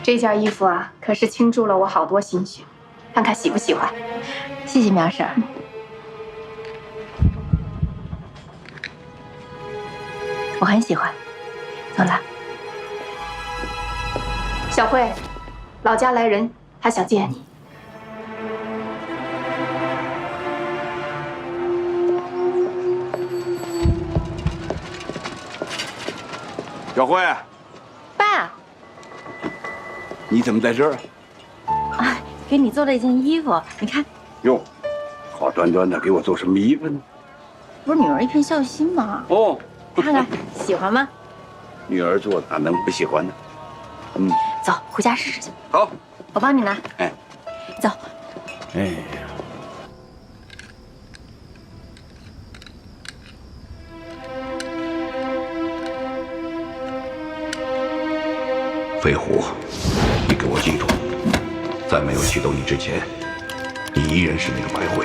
这件衣服啊，可是倾注了我好多心血，看看喜不喜欢。谢谢苗婶儿。我很喜欢。走了。小慧，老家来人，还想见你。小慧，爸，你怎么在这儿？啊，给你做了一件衣服，你看。哟，好端端的给我做什么衣服呢？不是女儿一片孝心吗？哦，看看喜欢吗？女儿做的哪能不喜欢呢？嗯，走，回家试试去。好，我帮你拿。哎，走。哎呀，飞虎，你给我记住，在没有启动你之前，你依然是那个白慧。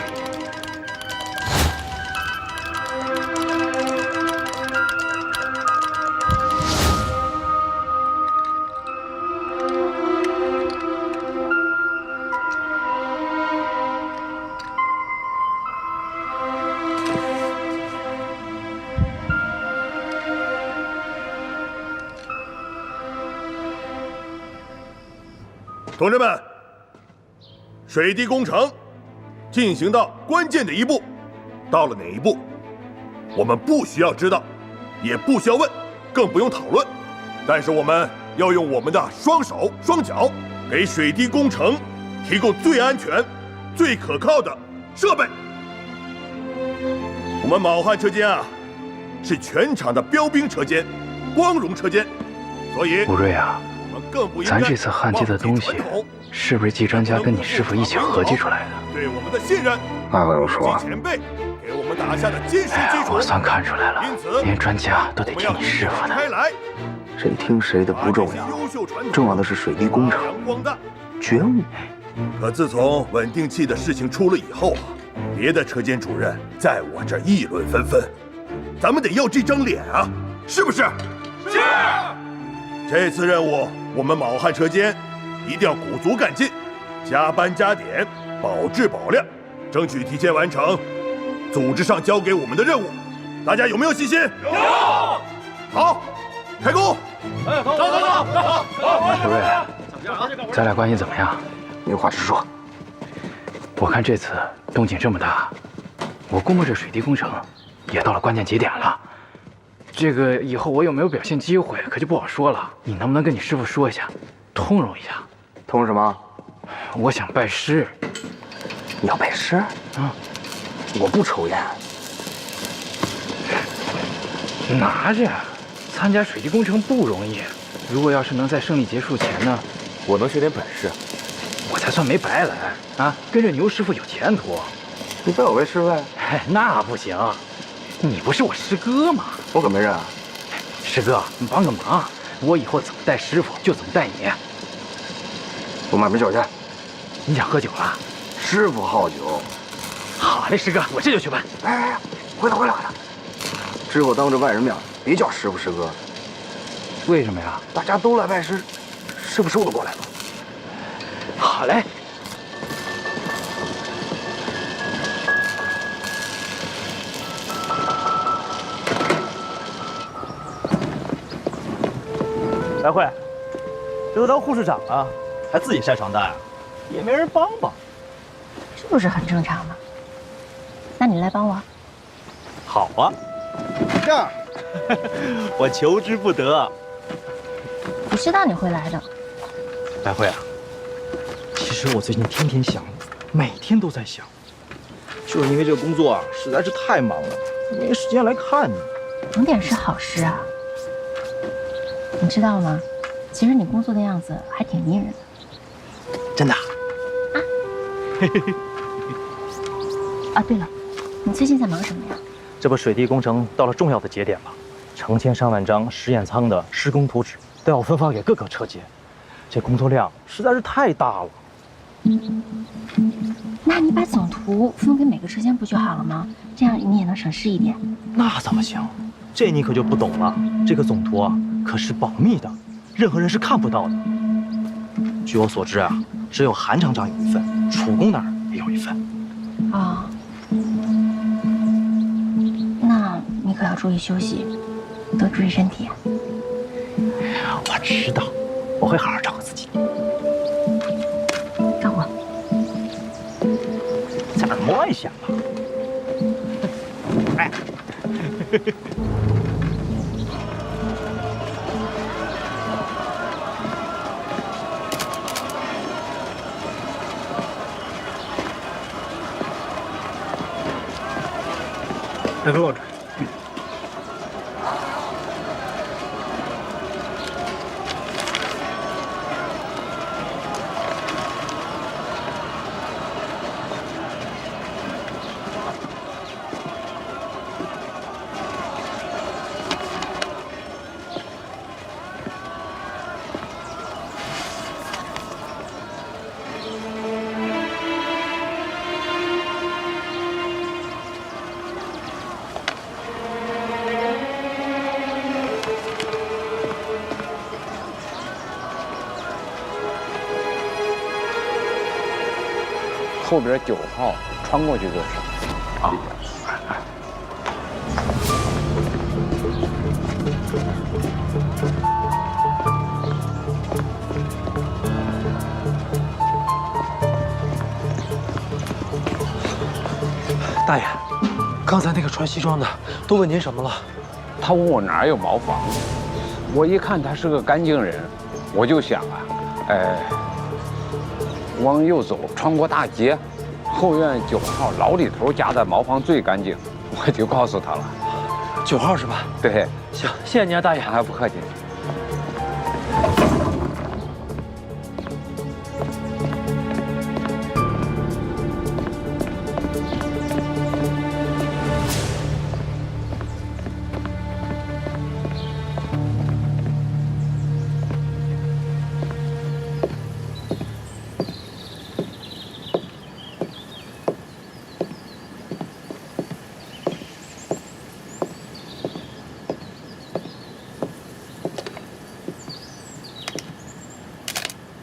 同志们，水滴工程进行到关键的一步，到了哪一步，我们不需要知道，也不需要问，更不用讨论。但是我们要用我们的双手双脚，给水滴工程提供最安全、最可靠的设备。我们卯汉车间啊，是全场的标兵车间、光荣车间，所以吴瑞啊，咱这次焊接的东西，是不是季专家跟你师傅一起合计出来的？对我们的信任，那不用说，前辈给我们打下的坚实基础。我算看出来了，连专家都得听你师傅的。谁听谁的不重要，重要的是水滴工程觉悟。可自从稳定器的事情出了以后啊，别的车间主任在我这儿议论纷纷，咱们得要这张脸啊，是不是？是。这次任务，我们卯汉车间一定要鼓足干劲，加班加点，保质保量，争取提前完成组织上交给我们的任务。大家有没有信心？有。好，开工！哎，走！吴瑞，咱俩关系怎么样？没话直说。我看这次动静这么大，我估摸着水滴工程也到了关键节点了。这个以后我有没有表现机会，可就不好说了。你能不能跟你师傅说一下，通融一下？通什么？我想拜师。你要拜师？啊，我不抽烟。拿着，参加水滴工程不容易。如果要是能在胜利结束前呢，我能学点本事，我才算没白来啊！跟着牛师傅有前途。你拜我为师呗？那不行，你不是我师哥吗？我可没认啊。师哥，你帮个忙，我以后怎么带师傅就怎么带你。我买瓶酒去。你想喝酒了？师傅好酒。好嘞，师哥，我这就去办。哎，回来！之后当着外人面别叫师傅师哥。为什么呀？大家都来拜师，师傅收得过来吗？好嘞。白慧，这都当护士长了，还自己晒床单啊？也没人帮帮，这不是很正常吗？那你来帮我。好啊，这样，我求之不得。我知道你会来的。白慧啊，其实我最近天天想你，每天都在想，就是因为这个工作啊实在是太忙了，没时间来看你。忙点是好事啊。你知道吗？其实你工作的样子还挺迷人的。真的？啊，对了，你最近在忙什么呀？这不水滴工程到了重要的节点了，成千上万张实验舱的施工图纸都要分发给各个车间，这工作量实在是太大了。那你把总图分给每个车间不就好了吗？这样你也能省事一点。那怎么行？这你可就不懂了。这个总图啊，可是保密的，任何人是看不到的。据我所知啊，只有韩厂长有一份，楚公那儿也有一份。哦，那你可要注意休息，多注意身体。我知道，我会好好照顾自己。照顾。在那儿摸一下嘛。哎。来个落着。后边9号穿过去就是啊。大爷，刚才那个穿西装的都问您什么了？他问我哪有茅房，我一看他是个干净人，我就想啊，往右走，穿过大街，后院9号老李头家的茅房最干净，我就告诉他了。9号是吧？对，行，谢谢您啊，大爷。还不客气。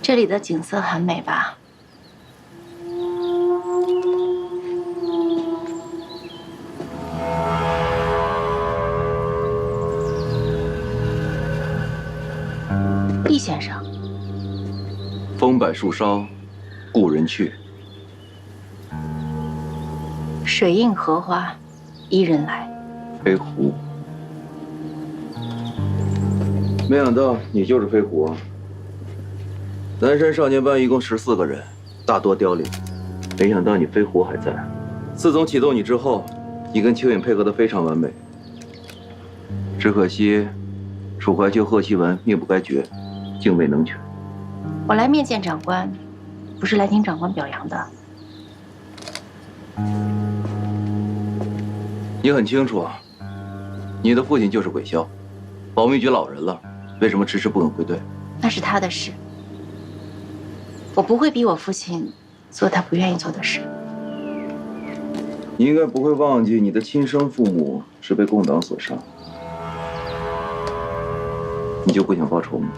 这里的景色很美吧？厉先生，风摆树梢，故人去。水映荷花，伊人来。飞狐，没想到你就是飞狐啊！南山少年班一共14个人，大多凋零，没想到你飞狐还在。自从启动你之后，你跟蚯蚓配合得非常完美。只可惜，楚怀秋、贺希文命不该绝，竟未能全。我来面见长官，不是来听长官表扬的。你很清楚啊，你的父亲就是鬼骁，保密局老人了，为什么迟迟不肯回队？那是他的事，我不会逼我父亲做他不愿意做的事。你应该不会忘记，你的亲生父母是被共党所杀，你就不想报仇吗？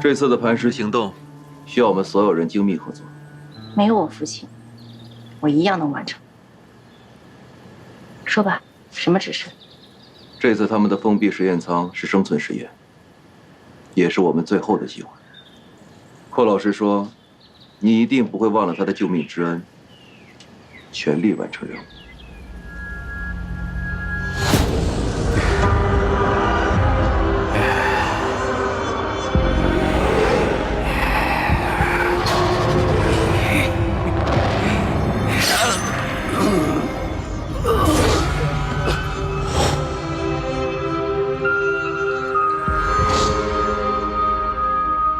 这次的磐石行动，需要我们所有人精密合作。没有我父亲，我一样能完成。说吧，什么指示？这次他们的封闭实验舱是生存实验，也是我们最后的机会。寇老师说，你一定不会忘了他的救命之恩，全力完成任务。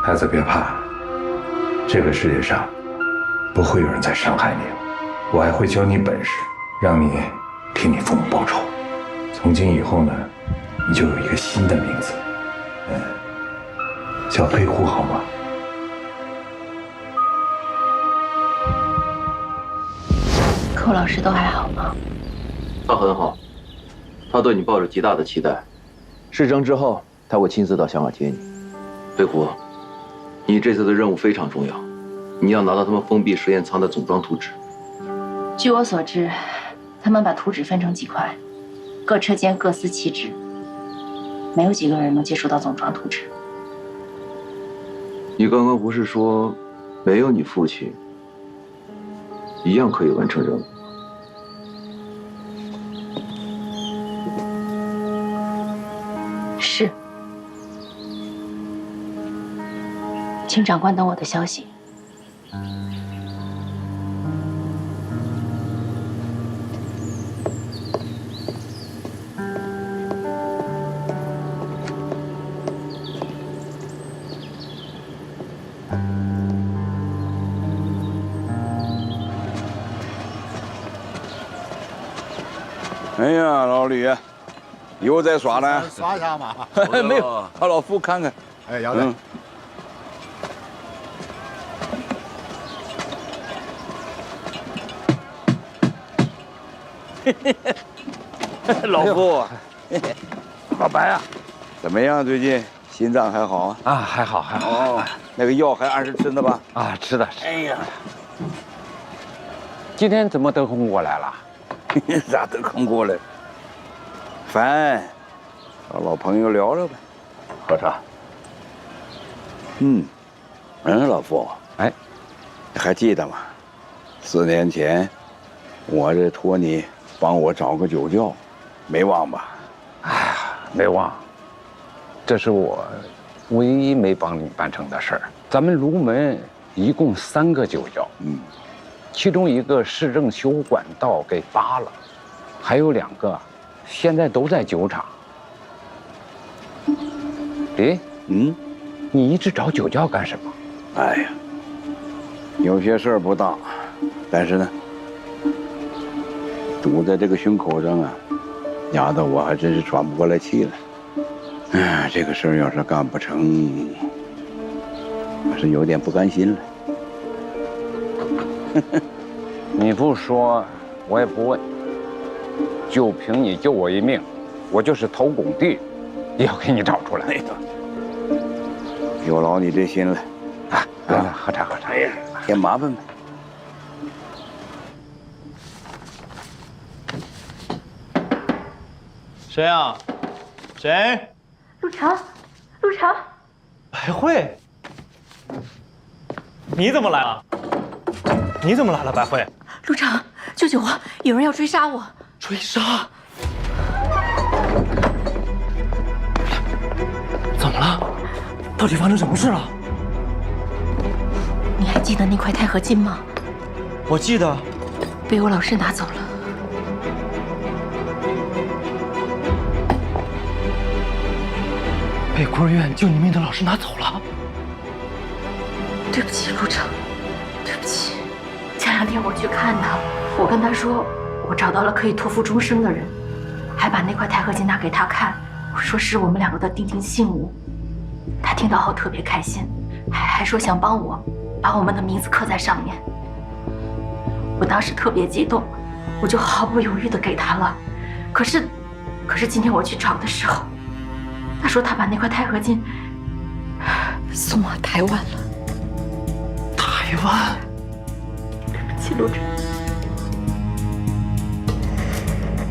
孩子，别怕，这个世界上不会有人再伤害你了。我还会教你本事，让你替你父母报仇。从今以后呢，你就有一个新的名字，叫飞狐，好吗？寇老师都还好吗？他很好，他对你抱着极大的期待。事成之后，他会亲自到香港接你。飞狐，你这次的任务非常重要，你要拿到他们封闭实验舱的总装图纸。据我所知，他们把图纸分成几块，各车间各司其职，没有几个人能接触到总装图纸。你刚刚不是说，没有你父亲，一样可以完成任务？是，请长官等我的消息。哎呀，老李，又在耍呢？耍一下嘛。没有，把老夫看看。哎，要得。老夫，老白啊，怎么样？最近心脏还好啊？还好还好。哦，那个药还按时吃呢吧？吃的。哎呀，今天怎么得空过来了？咋得空过来？饭，找老朋友聊聊呗，喝茶。老夫，哎，你还记得吗？4年前，我这托你帮我找个酒窖，没忘吧？没忘，这是我唯一没帮你办成的事儿。咱们卢门一共3个酒窖，其中一个市政修管道给扒了，还有2个现在都在酒厂。你一直找酒窖干什么？哎呀，有些事儿不大，但是呢，堵在这个胸口上啊，压得我还真是喘不过来气来。这个事儿要是干不成，我是有点不甘心了。你不说，我也不问。就凭你救我一命，我就是投工地，也要给你找出来。有劳你这心了。喝茶喝茶。哎呀，添麻烦呗。谁啊？谁？陆成，陆成。白慧，你怎么来了？你怎么来了，白慧？陆成，救救我！有人要追杀我！追杀？怎么了？到底发生什么事了？你还记得那块钛合金吗？我记得。被我老师拿走了。被孤儿院救你命的老师拿走了。对不起，陆成，对不起。前2天我去看他，我跟他说我找到了可以托付终生的人，还把那块钛合金拿给他看，我说是我们2个的定情信物。他听到后特别开心，还说想帮我把我们的名字刻在上面。我当时特别激动，我就毫不犹豫地给他了。可是今天我去找的时候，他说他把那块钛合金送往台湾了。台湾？对不起，陆成，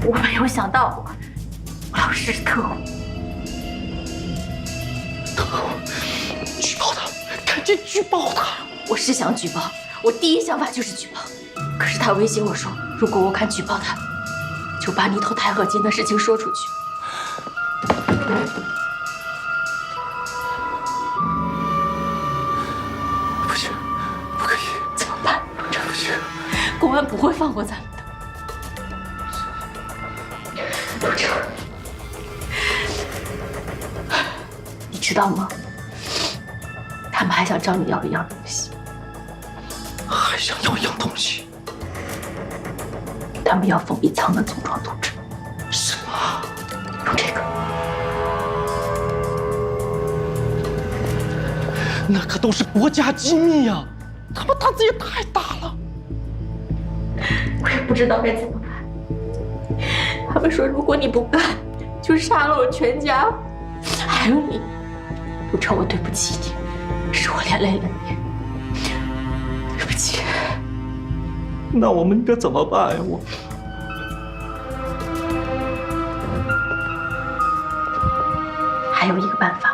我没有想到我老师是特务。举报他，赶紧举报他！我是想举报，我第一想法就是举报。可是他威胁我说，如果我敢举报他，就把你偷钛合金的事情说出去。不行，不可以！怎么办？陆成，不行，公安不会放过咱们的。陆成，你知道吗？他们还想找你要一样东西。还想要一样东西？他们要封闭舱的总装图纸。什么？用这个。那可都是国家机密呀！他们胆子也太大了。我也不知道该怎么办。他们说，如果你不干，就杀了我全家，还有你。陆成，我对不起你，是我连累了你，对不起。那我们应该怎么办呀？还有一个办法，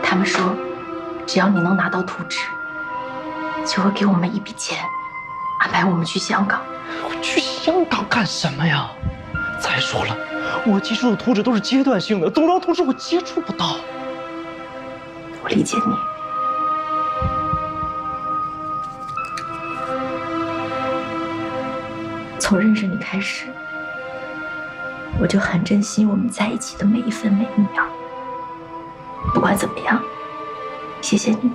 他们说，只要你能拿到图纸，就会给我们一笔钱，安排我们去香港。我去香港干什么呀？再说了，我接触的图纸都是阶段性的，总张图纸我接触不到。我理解你。从认识你开始，我就很珍惜我们在一起的每一分每一秒。不管怎么样，谢谢你。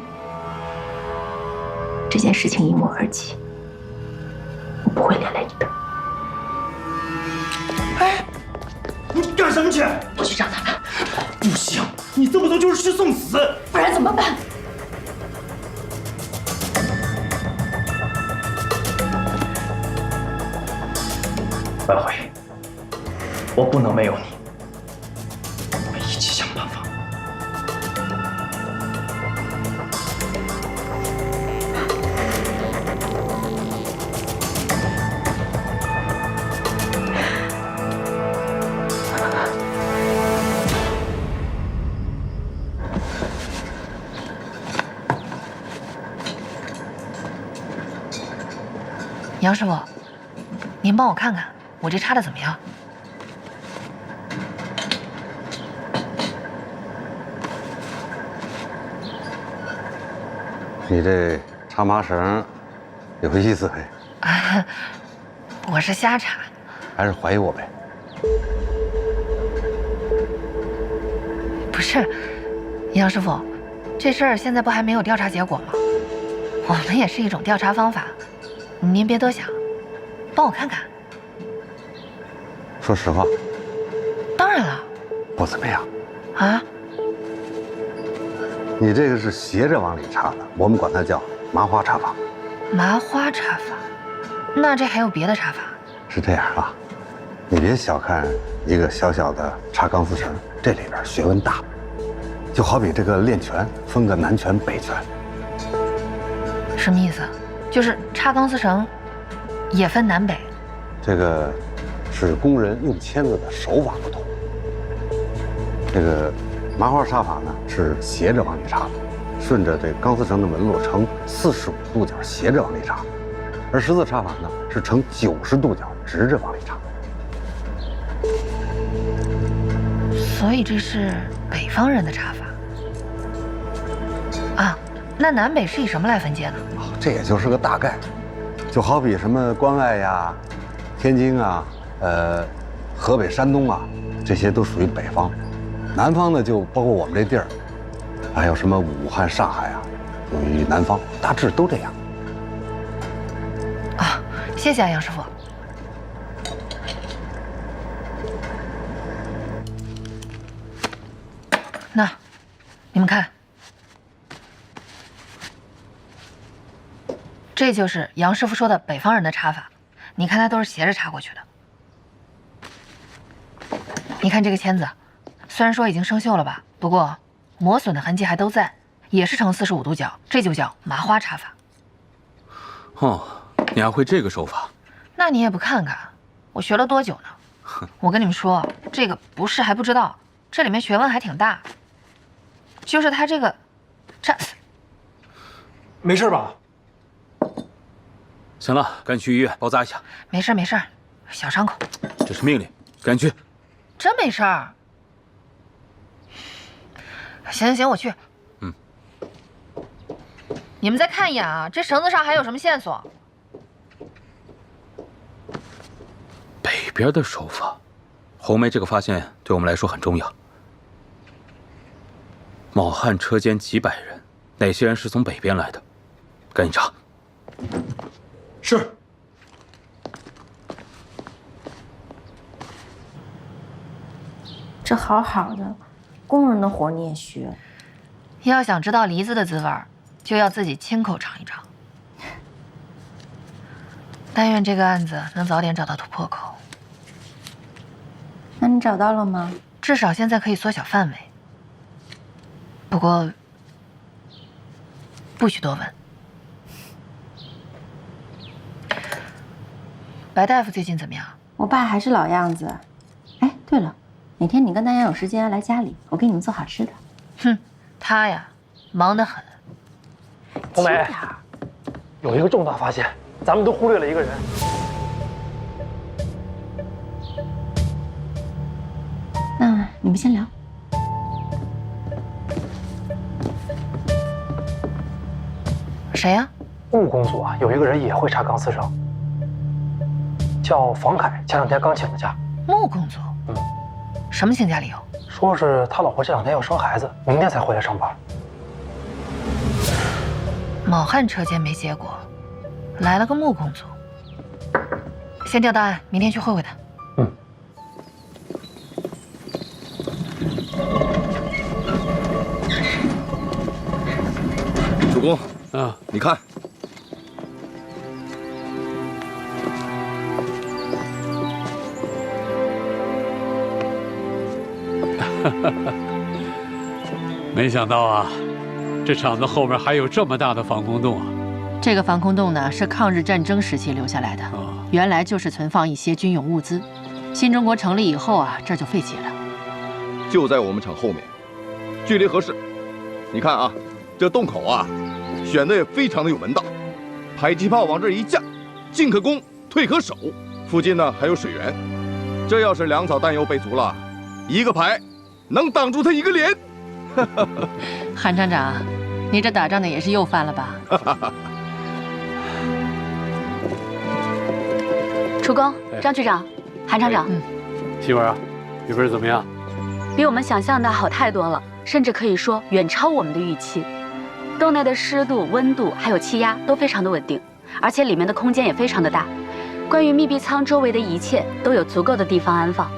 这件事情因我而起，我不会连累你的。哎，你干什么去？我去找他们。不行，你这么做就是去送死。不然怎么办？万辉，我不能没有你，我们一起想办法。杨师傅，您帮我看看，我这插的怎么样？你这插麻绳有意思哎。啊，我是瞎插。还是怀疑我呗？不是，杨师傅，这事儿现在不还没有调查结果吗？我们也是一种调查方法，您别多想，帮我看看。说实话，当然了。不怎么样。啊？你这个是斜着往里插的，我们管它叫麻花插法。麻花插法？那这还有别的插法？是这样啊，你别小看一个小小的插钢丝绳，这里边学问大。就好比这个练拳，分个南拳北拳。什么意思？就是插钢丝绳也分南北？这个是工人用签子的手法不同。这个麻花插法呢是斜着往里插的，顺着这钢丝绳的纹路呈45度角斜着往里插，而十字插法呢是呈90度角直着往里插。所以这是北方人的插法啊？那南北是以什么来分界呢？这也就是个大概，就好比什么关外呀、天津啊、河北、山东啊，这些都属于北方。南方呢，就包括我们这地儿，还有什么武汉、上海啊，属于南方，大致都这样。啊，谢谢啊，杨师傅。那，你们看，这就是杨师傅说的北方人的插法。你看，他都是斜着插过去的。你看这个签子。虽然说已经生锈了吧，不过磨损的痕迹还都在，也是呈45度角，这就叫麻花插法。哦，你还会这个手法？那你也不看看，我学了多久呢？我跟你们说，这个不是还不知道，这里面学问还挺大。就是他这个，没事吧？行了，赶紧去医院包扎一下。没事没事，小伤口。这是命令，赶紧去。真没事儿。行行行，我去。嗯。你们再看一眼啊，这绳子上还有什么线索？北边的手法，红梅这个发现对我们来说很重要。卯汉车间几百人，哪些人是从北边来的？赶紧查。是。这好好的。工人的活你也学，要想知道梨子的滋味，就要自己亲口尝一尝。但愿这个案子能早点找到突破口。那你找到了吗？至少现在可以缩小范围。不过，不许多问。白大夫最近怎么样？我爸还是老样子。哎，对了，哪天你跟大娘有时间来家里，我给你们做好吃的。哼，他呀，忙得很。红梅，有一个重大发现，咱们都忽略了一个人。那你们先聊。谁呀？穆公所啊，有一个人也会查钢丝绳，叫房凯，前2天刚请的假。穆公所？什么请假理由？说是他老婆这2天要生孩子，明天才回来上班。卯汉车间没结果，来了个穆公所。先调档案，明天去会会他。主公，你看，没想到啊，这厂子后面还有这么大的防空洞啊！这个防空洞呢，是抗日战争时期留下来的，原来就是存放一些军用物资。新中国成立以后啊，这儿就废弃了。就在我们厂后面，距离合适。你看啊，这洞口啊，选的也非常的有门道。迫击炮往这儿一架，进可攻，退可守。附近呢还有水源，这要是粮草弹药备足了，一个排能挡住他一个连。韩厂长，你这打仗的也是又犯了吧？楚公、张局长、韩厂长，媳妇儿啊，这边怎么样？比我们想象的好太多了，甚至可以说远超我们的预期。洞内的湿度、温度还有气压都非常的稳定，而且里面的空间也非常的大。关于密闭舱周围的一切都有足够的地方安放。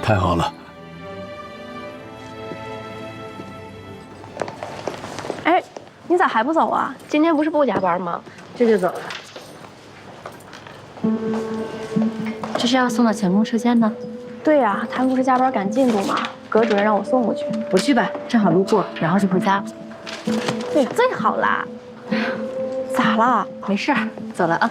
太好了。哎，你咋还不走啊？今天不是不加班吗？这就走了。这是要送到前锋车间呢？对呀，他们不是加班赶进度吗？葛主任让我送过去。我去吧，正好路过，然后就回家了。对，最好啦。咋了？没事儿，走了啊。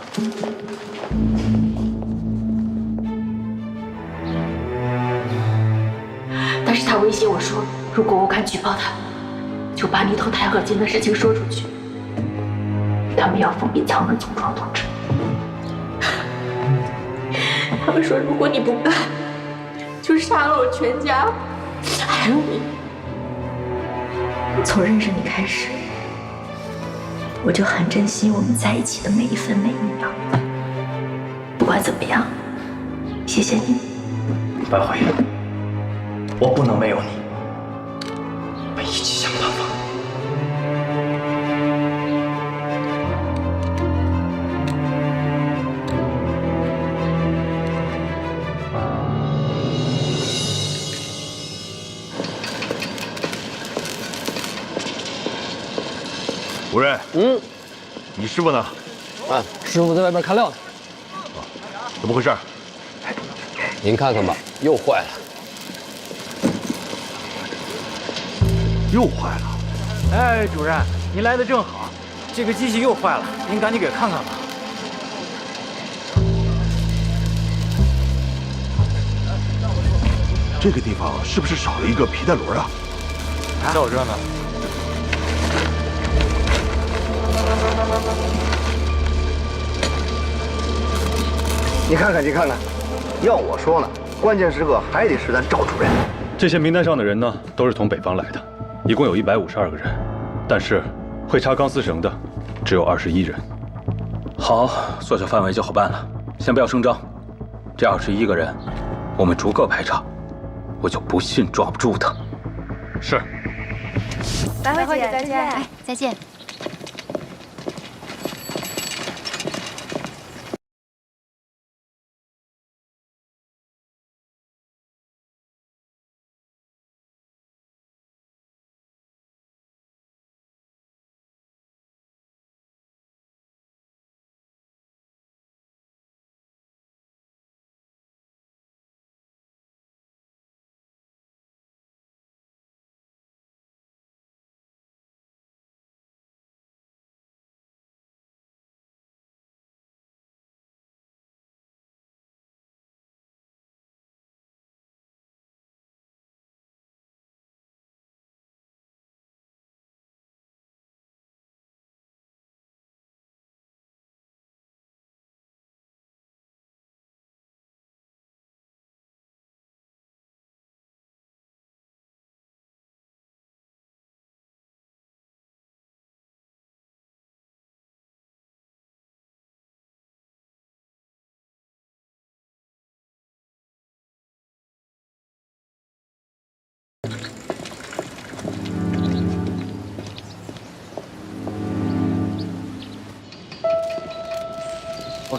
但是他威胁我说，如果我敢举报他，就把你偷钛合金的事情说出去，他们要封闭舱门，从装统治。他们说，如果你不办，就杀了我全家，还有你。从认识你开始，我就很珍惜我们在一起的每一分每一秒。不管怎么样，谢谢你。白慧，我不能没有你，我们一起想办法。主任，你师傅呢？师傅在外边看料呢。怎么回事？您看看吧，又坏了。又坏了？哎，主任，您来的正好，这个机器又坏了，您赶紧给看看吧。这个地方是不是少了一个皮带轮啊？在我这呢。你看看，你看看，要我说呢，关键时刻还得是咱赵主任。这些名单上的人呢，都是从北方来的，一共有152个人，但是会插钢丝绳的只有21人。好，缩小范围就好办了。先不要声张，这21个人，我们逐个排查，我就不信抓不住他。是。白慧姐，再见。哎，再见。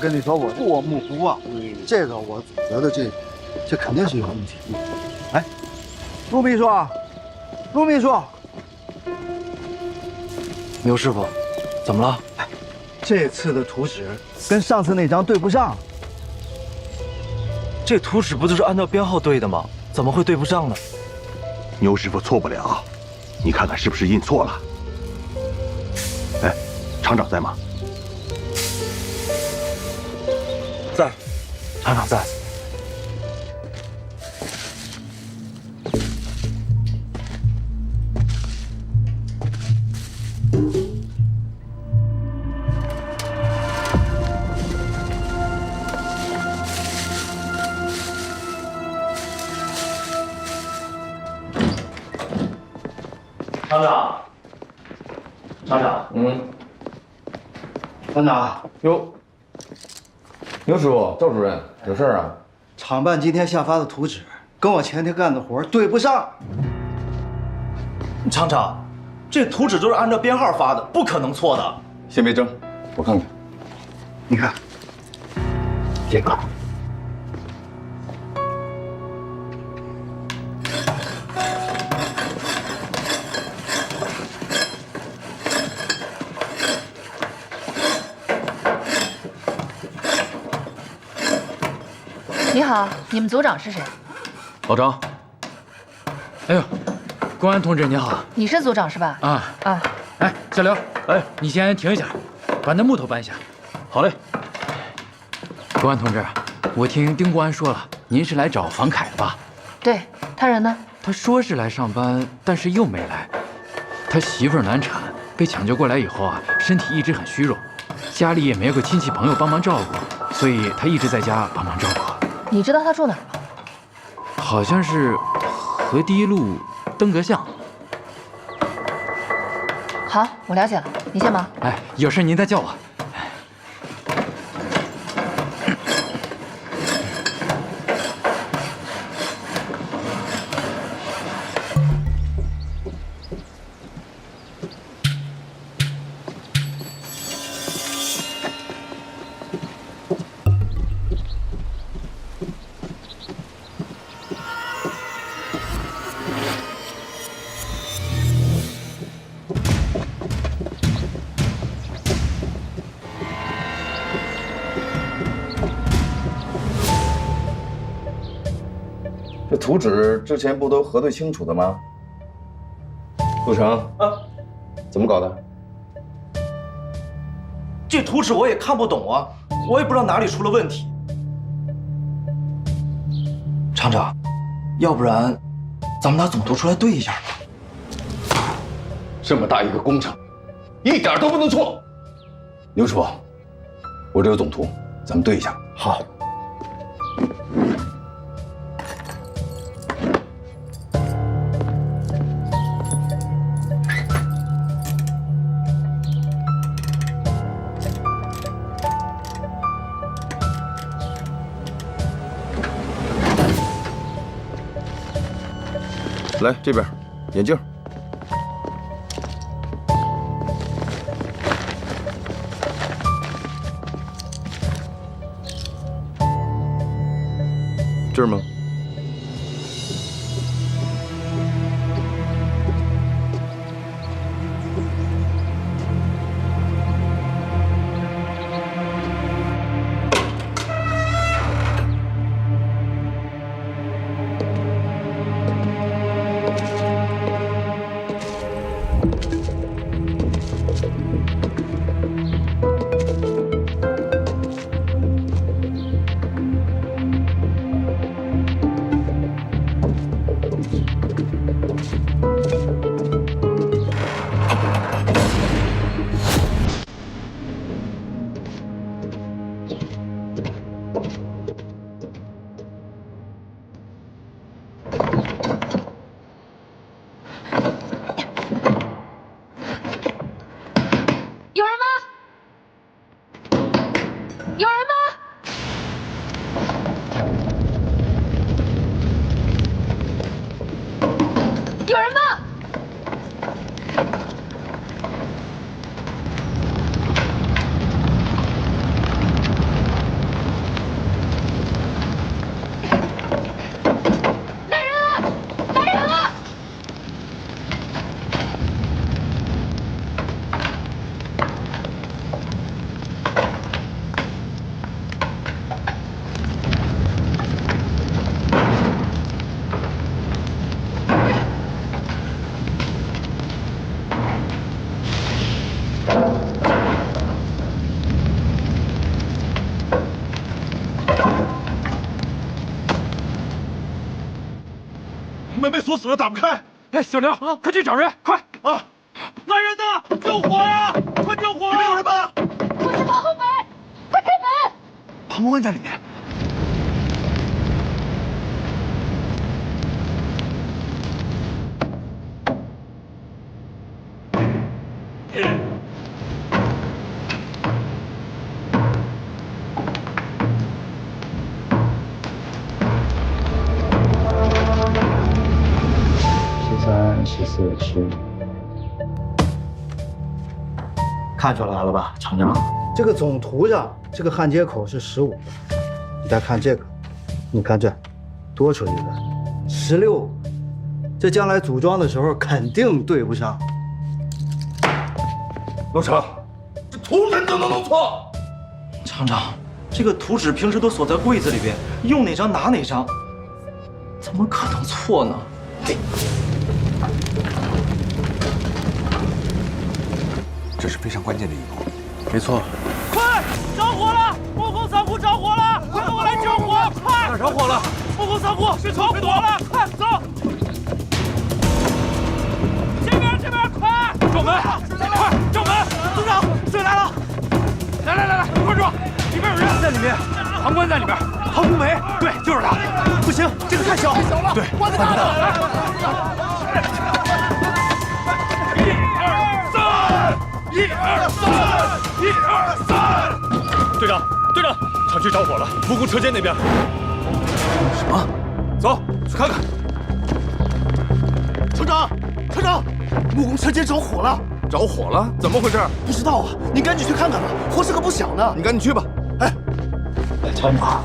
跟你说，我过目不忘，这个我觉得这肯定是有问题。哎，陆秘书，陆秘书，牛师傅，怎么了？哎，这次的图纸跟上次那张对不上。这图纸不就是按照编号对的吗？怎么会对不上呢？牛师傅错不了，你看看是不是印错了？哎，厂长在吗？在，厂长在。厂长，厂长，团长，哟，牛师傅，赵主任，有事啊？厂办今天下发的图纸跟我前天干的活对不上。厂长，这图纸都是按照编号发的，不可能错的。先别争，我看看。你看，这个。你好，你们组长是谁？老张。哎呦，公安同志你好。你是组长是吧？啊。哎，小刘，哎，你先停一下，把那木头搬一下。好嘞。公安同志，我听丁国安说了，您是来找房凯的吧？对，他人呢？他说是来上班，但是又没来。他媳妇儿难产，被抢救过来以后啊，身体一直很虚弱，家里也没有个亲戚朋友帮忙照顾，所以他一直在家帮忙照顾。你知道他住哪儿吗？好像是河堤路登阁巷。好，我了解了，你先忙。哎，有事您再叫我。这图纸之前不都核对清楚的吗？陆成啊，怎么搞的？这图纸我也看不懂啊，我也不知道哪里出了问题。厂长，要不然咱们拿总图出来对一下吧。这么大一个工程，一点都不能错。牛师傅，我这有总图，咱们对一下。好。来这边，眼镜。这儿吗？锁死了，打不开。哎，小刘，快去找人，快啊！来人呐，救火呀！快救火！没有人吗？我是庞红梅，快开门！庞公安在里面。13、14、15。看出来了吧，厂长？这个总图上这个焊接口是15，你再看这个，你看这多出一个16，这将来组装的时候肯定对不上。老程，这图纸都能弄错？厂长，这个图纸平时都锁在柜子里边，用哪张拿哪张，怎么可能错呢？这是非常关键的一步。没错。快，着火了！木工仓库着火了！快跟我来救火！快！哪着火了？木工仓库着火了！快走！这边，快！照门！快，照门！组长，水来了！来，快住！里边有人在里面，庞官在里边，庞红梅，对，就是他。不行，这个太小，对，换不到。1、2、3！队长，厂区着火了，木工车间那边。什么？走去看看。厂长，木工车间着火了！着火了？怎么回事？不知道啊，你赶紧去看看吧，火势可不小呢。你赶紧去吧。哎，厂长，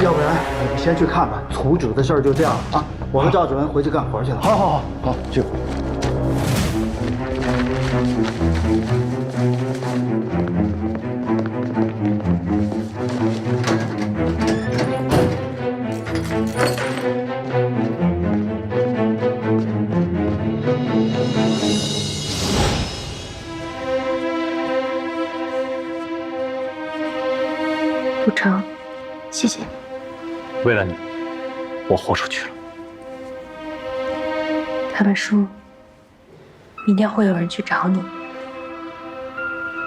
要不然你先去看吧。图纸的事儿就这样了啊，我和赵主任回去干活去了。好，去。陆成，谢谢你。为了你，我豁出去了。他们说，明天会有人去找你，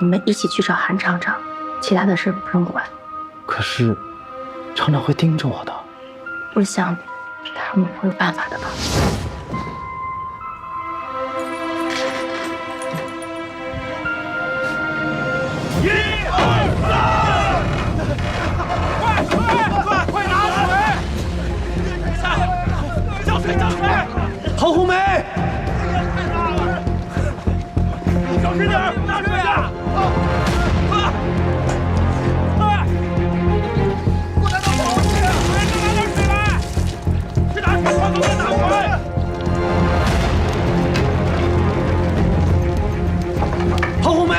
你们一起去找韩厂长，其他的事不用管。可是，厂长会盯着我的。我想，他们会有办法的吧。1、2、3！快拿水！叫水！庞红梅，小心点，拿水啊！快！给我拿到保温器，拿点水来！去拿水，快给我拿水！庞红梅，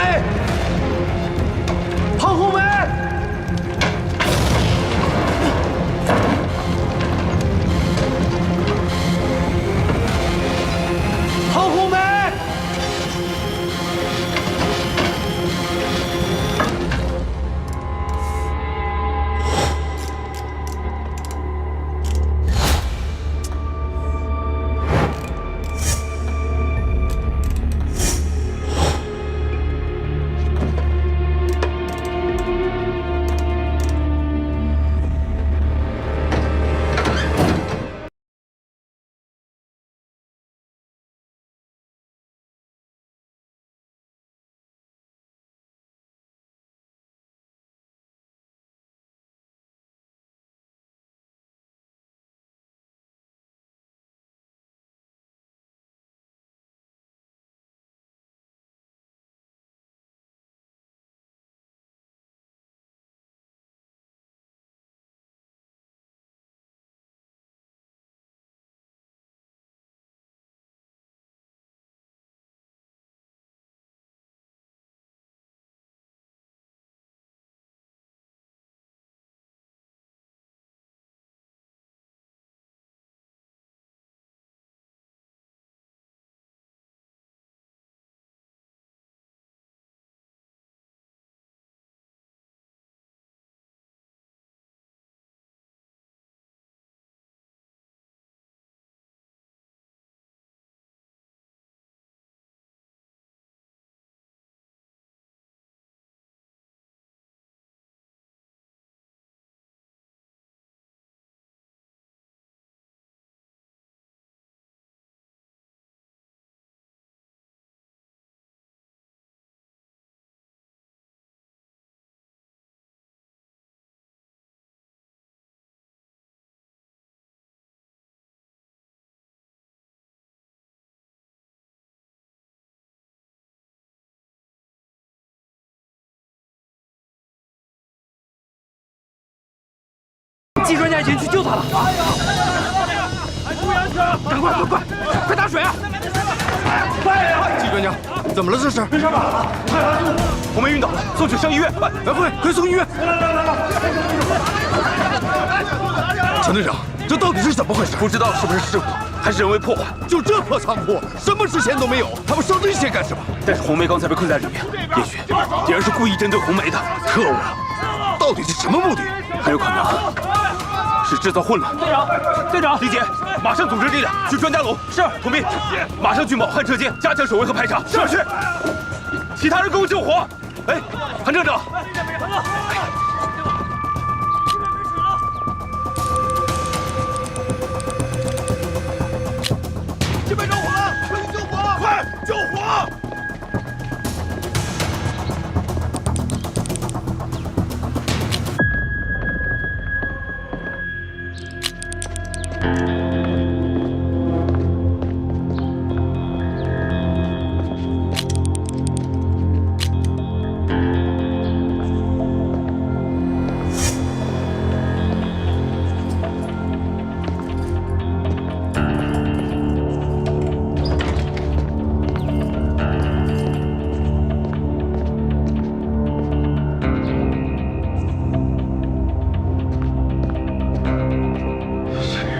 季专家已经去救他了。赶快，快打水啊！快！季专家，怎么了这是？没事吧？红梅晕倒了，送去上医院。快送医院！陈队长，这到底是怎么回事？不知道是不是事故，还是人为破坏。就这破仓库，什么值钱都没有，他们烧这些干什么？但是红梅刚才被困在里面，也许敌人是故意针对红梅的特务，到底是什么目的？很有可能是制造混乱。队长，李姐，马上组织力量去专家楼。是，童斌，马上去卯汉车间加强守卫和排查。是。其他人跟我救火。哎，韩站长。这边着火了，快去救火！快救火！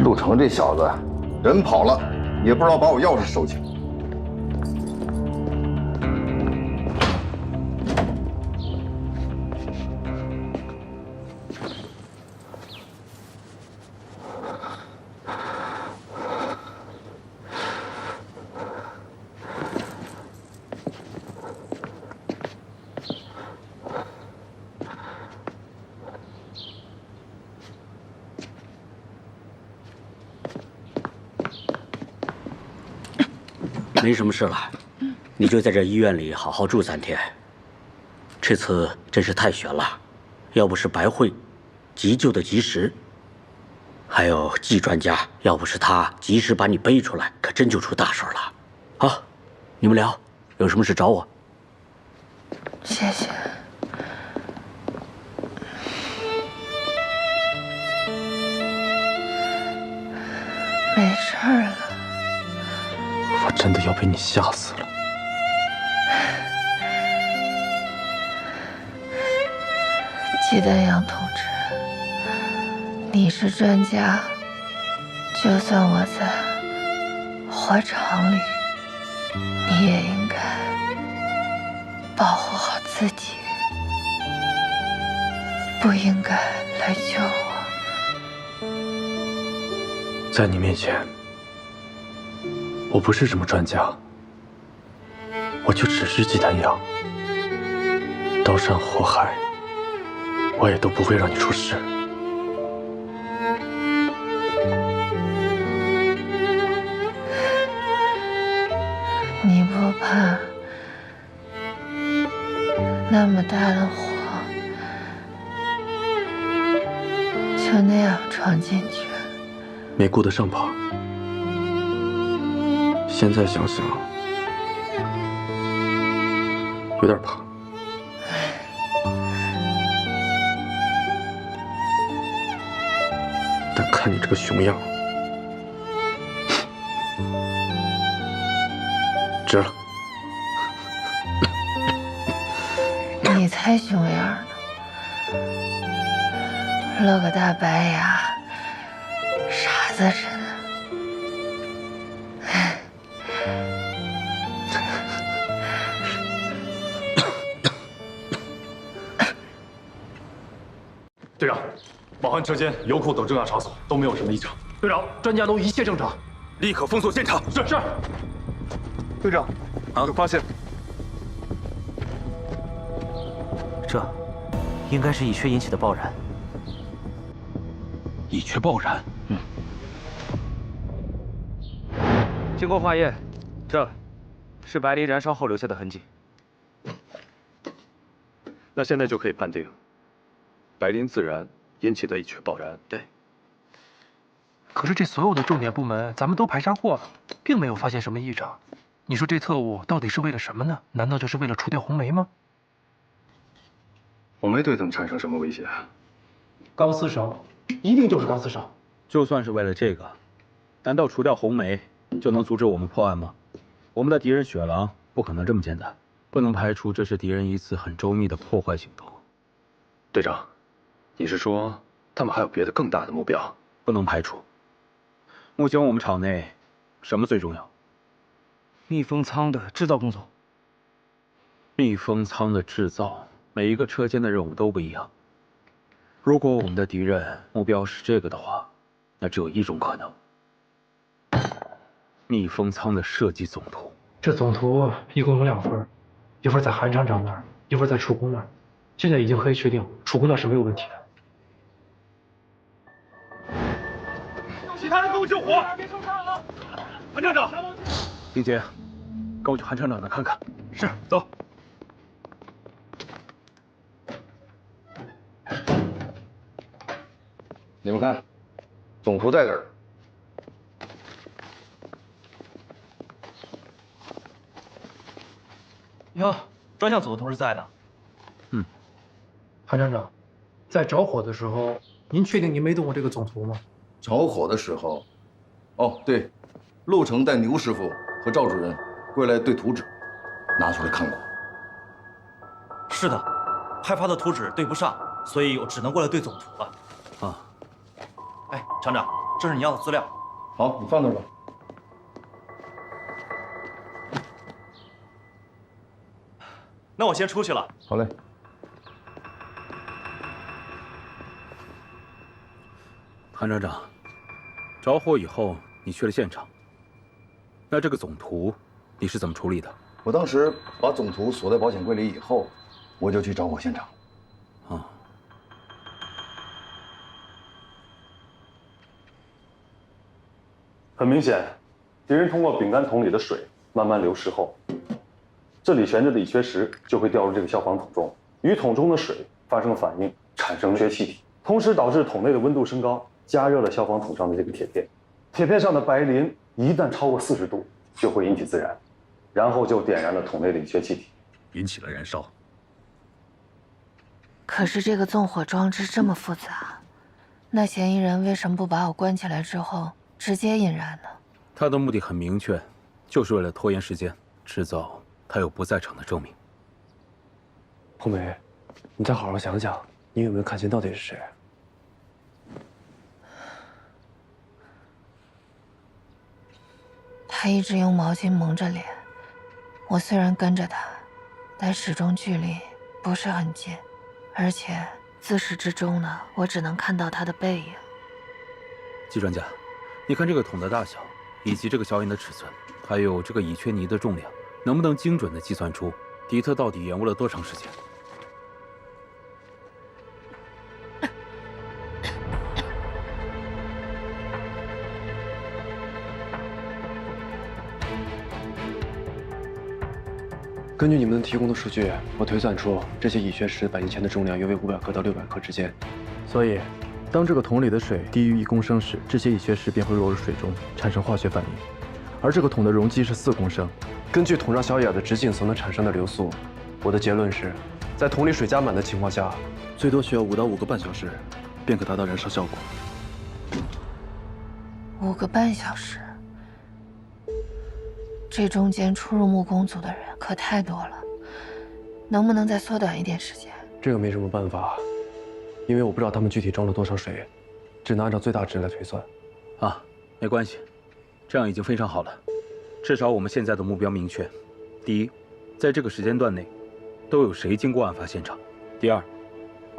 陆成这小子，人跑了，也不知道把我钥匙收起。没什么事了，你就在这医院里好好住3天。这次真是太悬了，要不是白慧急救的及时，还有季专家，要不是他及时把你背出来，可真就出大事了。好，你们聊，有什么事找我。谢谢。没事了。我真的要被你吓死了。季丹阳同志，你是专家，就算我在火场里，你也应该保护好自己，不应该来救我。在你面前，我不是什么专家，我就只是季丹阳，刀山火海，我也都不会让你出事。你不怕那么大的火就那样闯进去？没顾得上怕。现在想想，有点怕。但看你这个熊样，值了。你才熊样呢，露个大白牙，傻子似的。队长，宝汉车间、油库等重要场所都没有什么异常。队长，专家都一切正常，立刻封锁现场。是。队长，有发现。这应该是蚁缺引起的爆燃。蚁缺爆燃？经过化验，这是白磷燃烧后留下的痕迹。那现在就可以判定，白磷自燃引起的蚁缺爆燃。对。可是这所有的重点部门咱们都排查过了，并没有发现什么异常。你说这特务到底是为了什么呢？难道就是为了除掉红梅吗？我没对他们产生什么威胁。高思成一定就是钢丝省。就算是为了这个，难道除掉红梅就能阻止我们破案吗？我们的敌人雪狼不可能这么简单，不能排除这是敌人一次很周密的破坏行动。队长，你是说他们还有别的更大的目标？不能排除。目前我们厂内什么最重要？密封舱的制造工作。密封舱的制造，每一个车间的任务都不一样。如果我们的敌人目标是这个的话，那只有一种可能：密封舱的设计总图。这总图一共有2份，一份在韩厂长那儿，一份在楚工那儿。现在已经可以确定，楚工那是没有问题的。其他人跟我救火！别受伤了。韩厂长，丁杰，跟我去韩厂长那看看。是，走。你们看，总图在这儿。哟，专项组的同事在呢。嗯，韩厂长，在着火的时候，您确定您没动过这个总图吗？着火的时候，哦对，陆成带牛师傅和赵主任过来对图纸，拿出来看过。是的，派发的图纸对不上，所以我只能过来对总图了。啊。哎，厂长，这是你要的资料。好，你放那儿吧。那我先出去了。好嘞。韩厂长，着火以后你去了现场，那这个总图你是怎么处理的？我当时把总图锁在保险柜里以后，我就去着火现场。啊。很明显，敌人通过饼干桶里的水慢慢流失后，这里悬着的乙炔石就会掉入这个消防桶中，与桶中的水发生反应，产生缺气体，同时导致桶内的温度升高，加热了消防桶上的这个铁片。铁片上的白磷一旦超过40度，就会引起自燃，然后就点燃了桶内的乙炔气体，引起了燃烧。可是这个纵火装置这么复杂，那嫌疑人为什么不把我关起来之后直接引燃呢？他的目的很明确，就是为了拖延时间，制造他有不在场的证明。红梅，你再好好想想，你有没有看清到底是谁？他一直用毛巾蒙着脸，我虽然跟着他，但始终距离不是很近，而且自始至终呢，我只能看到他的背影。季专家，你看这个桶的大小，以及这个小眼的尺寸，还有这个乙炔泥的重量，能不能精准地计算出迪特到底延误了多长时间？根据你们提供的数据，我推算出这些乙炔石反应前的重量约为500克到600克之间。所以，当这个桶里的水低于1公升时，这些乙炔石便会落入水中，产生化学反应。而这个桶的容积是4公升。根据桶上小眼的直径所能产生的流速，我的结论是，在桶里水加满的情况下，最多需要5到5个半小时，便可达到燃烧效果。5个半小时，这中间出入木工组的人可太多了，能不能再缩短一点时间？这个没什么办法，因为我不知道他们具体装了多少水，只能按照最大值来推算。啊，没关系，这样已经非常好了。至少我们现在的目标明确：第一，在这个时间段内，都有谁经过案发现场；第二，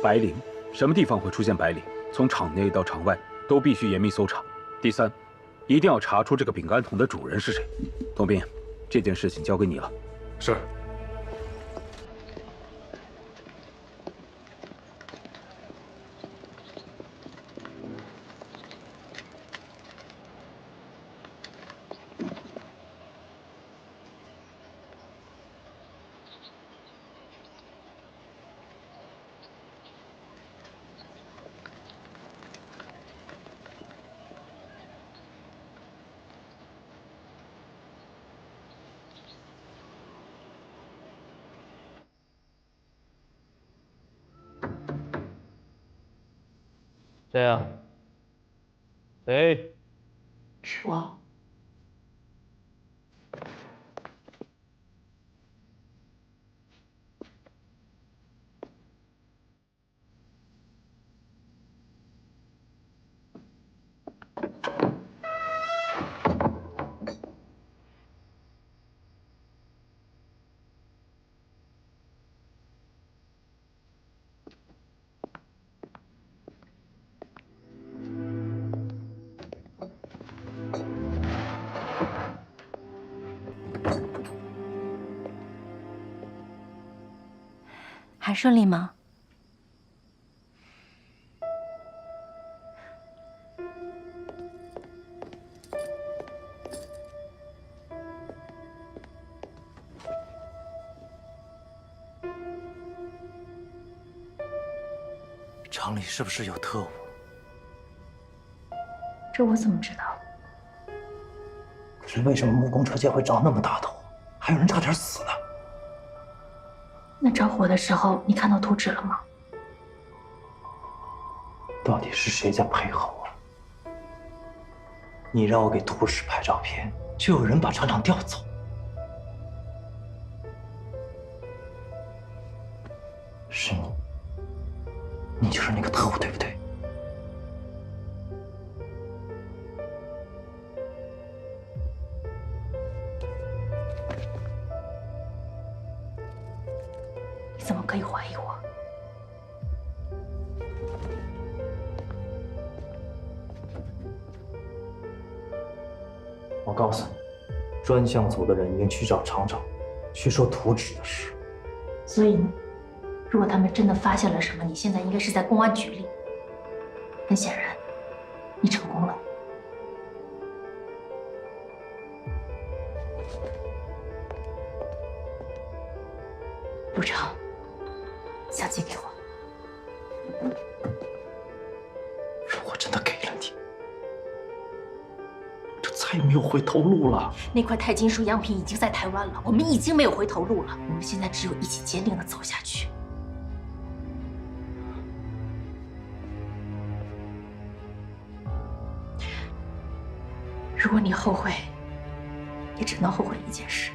白磷，什么地方会出现白磷，从场内到场外都必须严密搜查；第三，一定要查出这个饼干桶的主人是谁。董斌，这件事情交给你了。是。谁呀？谁？是我。还顺利吗？厂里是不是有特务？这我怎么知道？可是为什么木工车间会着那么大的火，还有人差点死了？那着火的时候，你看到图纸了吗？到底是谁在配合我？你让我给图纸拍照片，就有人把厂长调走。是你，你就是那个特务，对不对？你怎么可以怀疑我？我告诉你，专项组的人已经去找厂长，去说图纸的事。所以呢，如果他们真的发现了什么，你现在应该是在公安局里。很显然，你成功了。陆成，相机给我。如果真的给了你，就再也没有回头路了。那块钛金属样品已经在台湾了，我们已经没有回头路了。我们现在只有一起坚定的走下去。如果你后悔，也只能后悔一件事，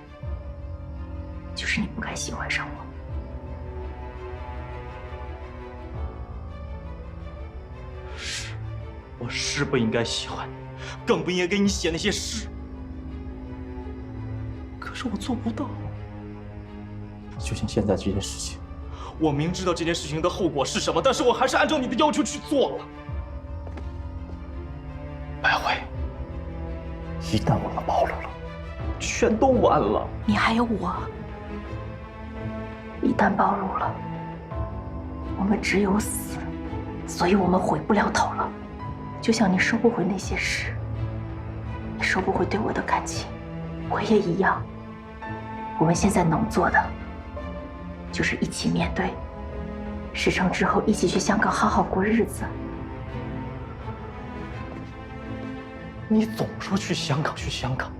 就是你不该喜欢上我。我是不应该喜欢你，更不应该给你写那些诗。可是我做不到。就像现在这件事情，我明知道这件事情的后果是什么，但是我还是按照你的要求去做了。白慧，一旦我们暴露了，全都完了。你还有我，一旦暴露了，我们只有死，所以我们回不了头了。就像你收不回那些事，你收不回对我的感情，我也一样。我们现在能做的，就是一起面对，事成之后一起去香港好好过日子。你总说去香港，去香港，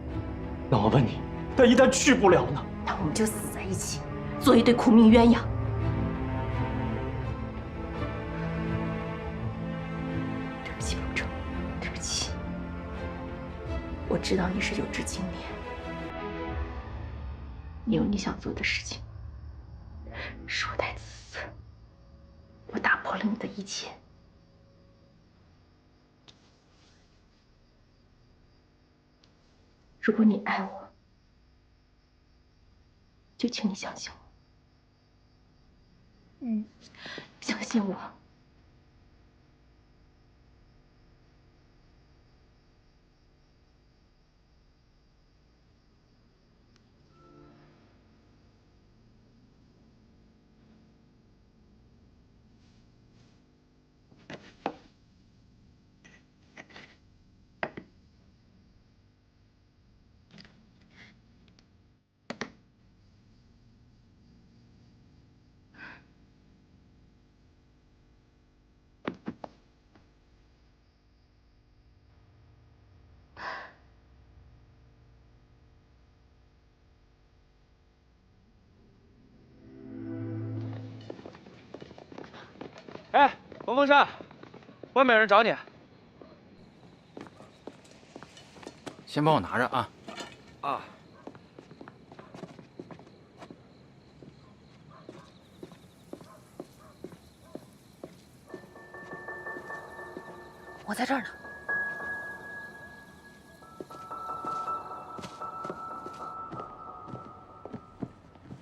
那我问你，但一旦去不了呢？那我们就死在一起，做一对苦命鸳鸯。对不起，陆成，对不起。我知道你是有志青年，你有你想做的事情。是我太自私，我打破了你的一切。如果你爱我，就请你相信我。相信我。哎，黄风山，外面有人找你。先帮我拿着啊。啊。我在这儿呢。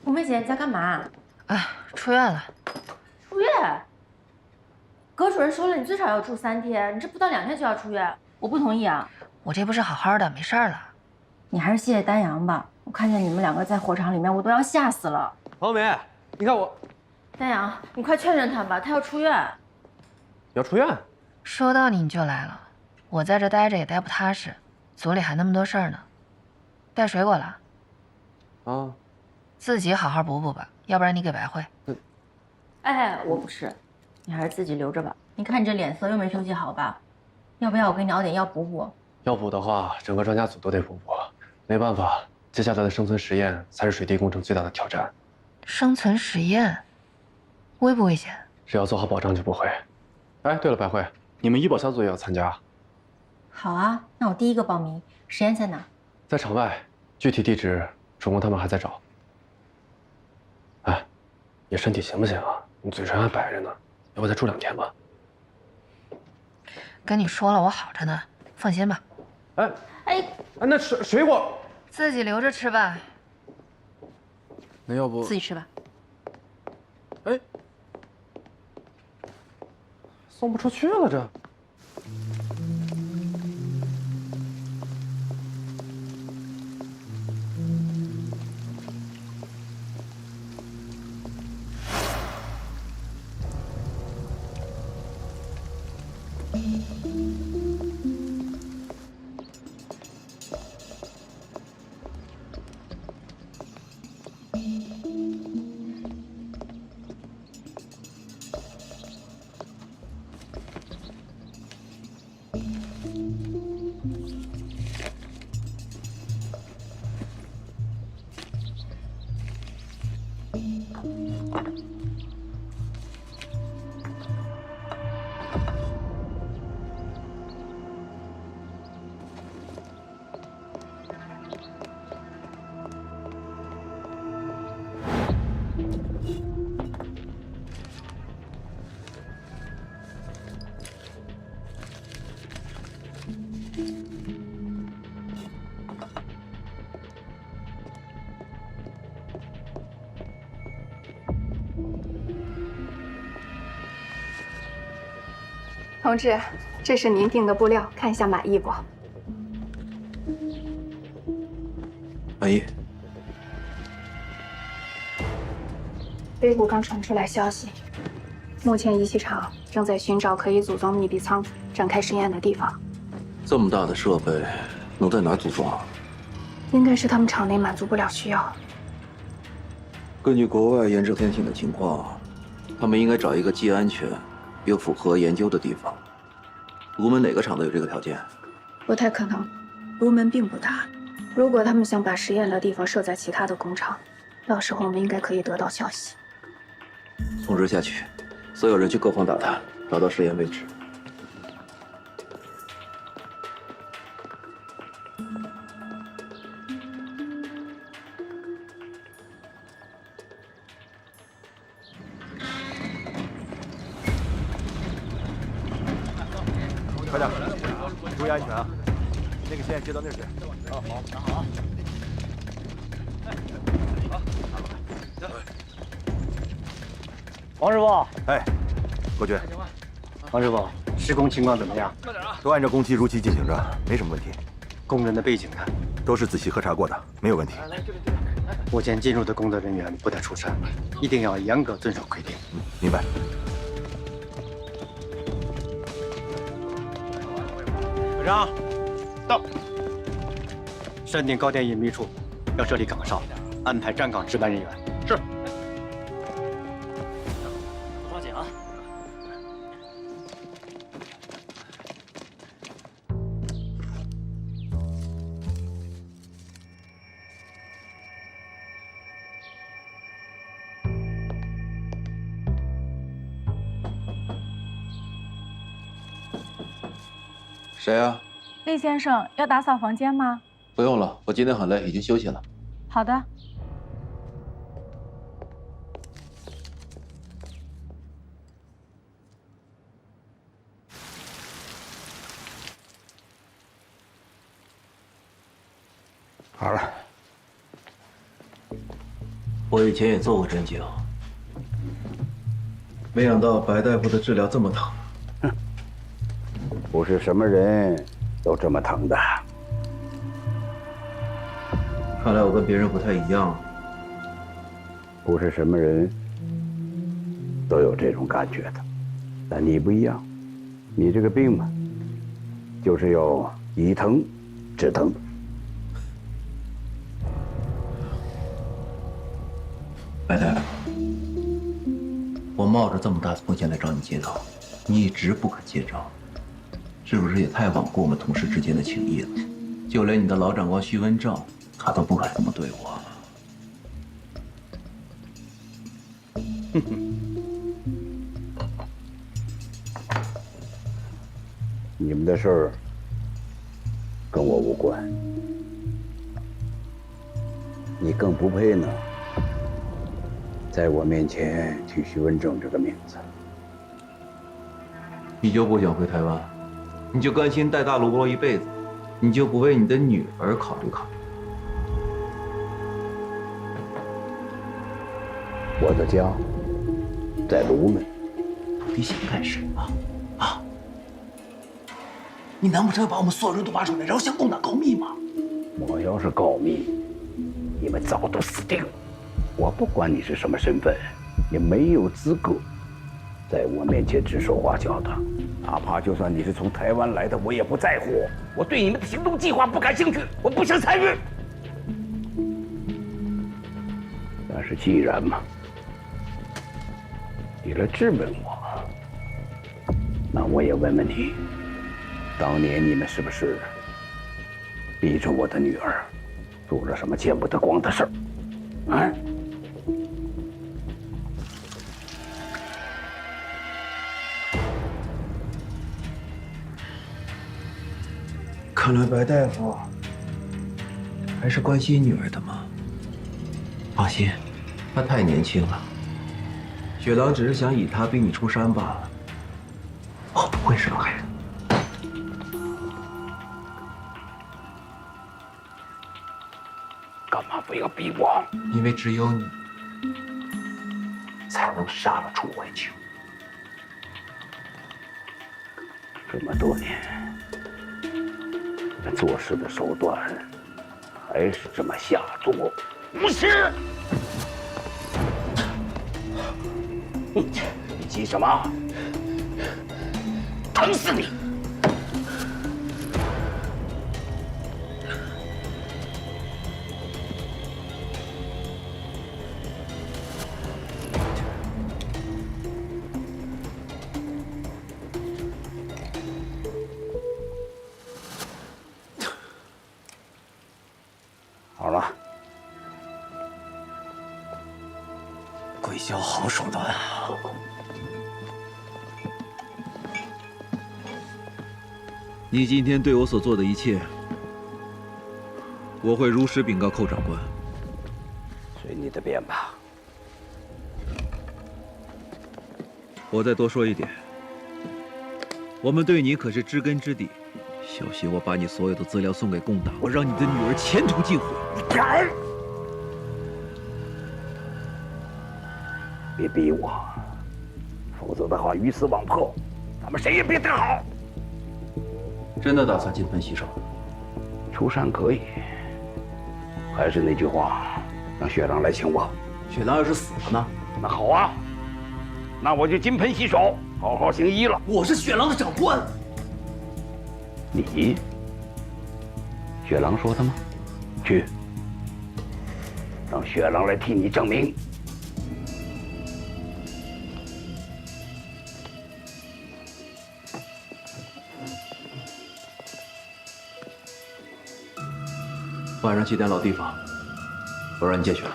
红梅姐，你在干嘛？哎，出院了。出院？葛主任说了，你最少要住3天，你这不到2天就要出院，我不同意啊！我这不是好好的，没事儿了。你还是谢谢丹阳吧，我看见你们2个在火场里面，我都要吓死了。王梅，你看我。丹阳，你快劝劝他吧，他要出院。要出院？说到你就来了，我在这待着也待不踏实，组里还那么多事儿呢。带水果了？啊。自己好好补补吧，要不然你给白慧。哎，我不吃，你还是自己留着吧。你看你这脸色又没休息好吧？要不要我给你熬点药补补？要补的话，整个专家组都得补补。没办法，接下来的生存实验才是水滴工程最大的挑战。生存实验，危不危险？只要做好保障就不会。哎，对了，白慧，你们医保小组也要参加。好啊，那我第一个报名。实验在哪？在场外，具体地址主公他们还在找。哎，你身体行不行啊？你嘴唇还白着呢，要不再住2天吧？跟你说了，我好着呢，放心吧。哎，那水果自己留着吃吧。那要不自己吃吧。哎，送不出去了这。同志，这是您订的布料，看一下满意不？满意。微部刚传出来消息，目前仪器厂正在寻找可以组装密闭舱展开实验的地方。这么大的设备，能在哪儿组装啊？应该是他们厂内满足不了需要。根据国外研制天性的情况，他们应该找一个既安全又符合研究的地方。卢门哪个厂都有这个条件？不太可能，卢门并不大。如果他们想把实验的地方设在其他的工厂，到时候我们应该可以得到消息。通知下去，所有人去各方打探，找到实验位置。快点，注意安全啊！那个线接到那儿去。好，拿好啊。王师傅，哎，郭军。王师傅，施工情况怎么样？都按照工期如期进行着，没什么问题。工人的背景呢？都是仔细核查过的，没有问题。目前进入的工作人员不得出声，一定要严格遵守规定。明白。科长，到。设定高电隐秘处，要设立岗哨，安排站岗值班人员。是。抓紧啊！谁啊？厉先生，要打扫房间吗？不用了，我今天很累，已经休息了。好的。好了。我以前也做过针灸，没想到白大夫的治疗这么疼。不是什么人都这么疼的。看来我跟别人不太一样。不是什么人都有这种感觉的，但你不一样，你这个病嘛，就是要以疼治疼。白大夫，我冒着这么大的风险来找你借刀，你一直不肯接招，是不是也太罔顾我们同事之间的情谊了？就连你的老长官徐文正，他都不敢这么对我。哼哼，你们的事儿跟我无关，你更不配呢，在我面前提徐文正这个名字。你就不想回台湾？你就甘心带大卢国一辈子？你就不为你的女儿考虑考虑？我的家在卢门。你想干什么？啊？你难不成要把我们所有人都挖出来，然后向共党告密吗？我要是告密，你们早都死定了。我不管你是什么身份，也没有资格在我面前指手画脚的。哪怕就算你是从台湾来的，我也不在乎。我对你们的行动计划不感兴趣，我不想参与。但是既然嘛，你来质问我，那我也问问你，当年你们是不是逼着我的女儿做了什么见不得光的事儿？啊？看来白大夫还是关心女儿的嘛。放心，她太年轻了，雪狼只是想以她逼你出山罢了。我不会伤害她。干嘛非要逼我？因为只有你才能杀了楚怀清。这么多年，你们做事的手段还是这么下作，无耻！你急什么？疼死你！好了，贵萧好手段啊！你今天对我所做的一切，我会如实禀告寇长官。随你的便吧。我再多说一点，我们对你可是知根知底。小心我把你所有的资料送给共党，我让你的女儿前途尽毁。你敢！别逼我，否则的话鱼死网破，咱们谁也别得好。真的打算金盆洗手？出山可以，还是那句话，让雪狼来请我。雪狼要是死了呢？那好啊，那我就金盆洗手，好好行医了。我是雪狼的长官。你？雪狼说的吗？去，让雪狼来替你证明。晚上7点老地方，我让你见雪狼。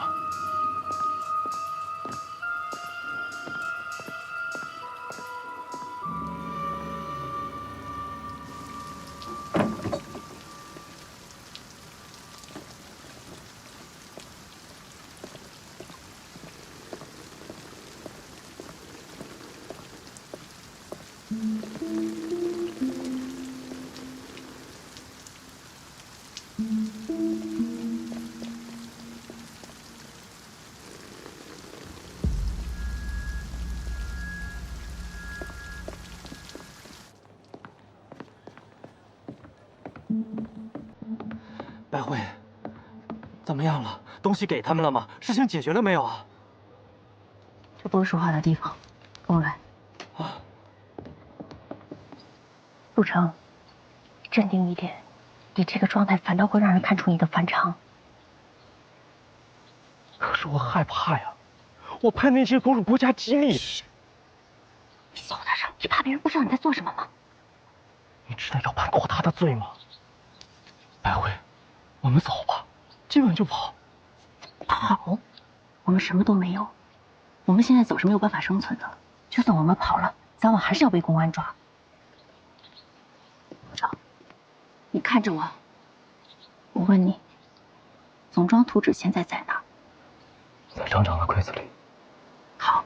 白慧，怎么样了？东西给他们了吗？事情解决了没有啊？这不是说话的地方，跟我来。啊，陆成，镇定一点，你这个状态反倒会让人看出你的反常。可是我害怕呀，我怕那些都是国家机密。你小点声，你怕别人不知道你在做什么吗？你知道要判多大的罪吗？白慧，我们走吧，今晚就跑。跑？我们什么都没有，我们现在走是没有办法生存的。就算我们跑了，早晚还是要被公安抓。部长，你看着我，我问你，总装图纸现在在哪？在厂长的柜子里。好。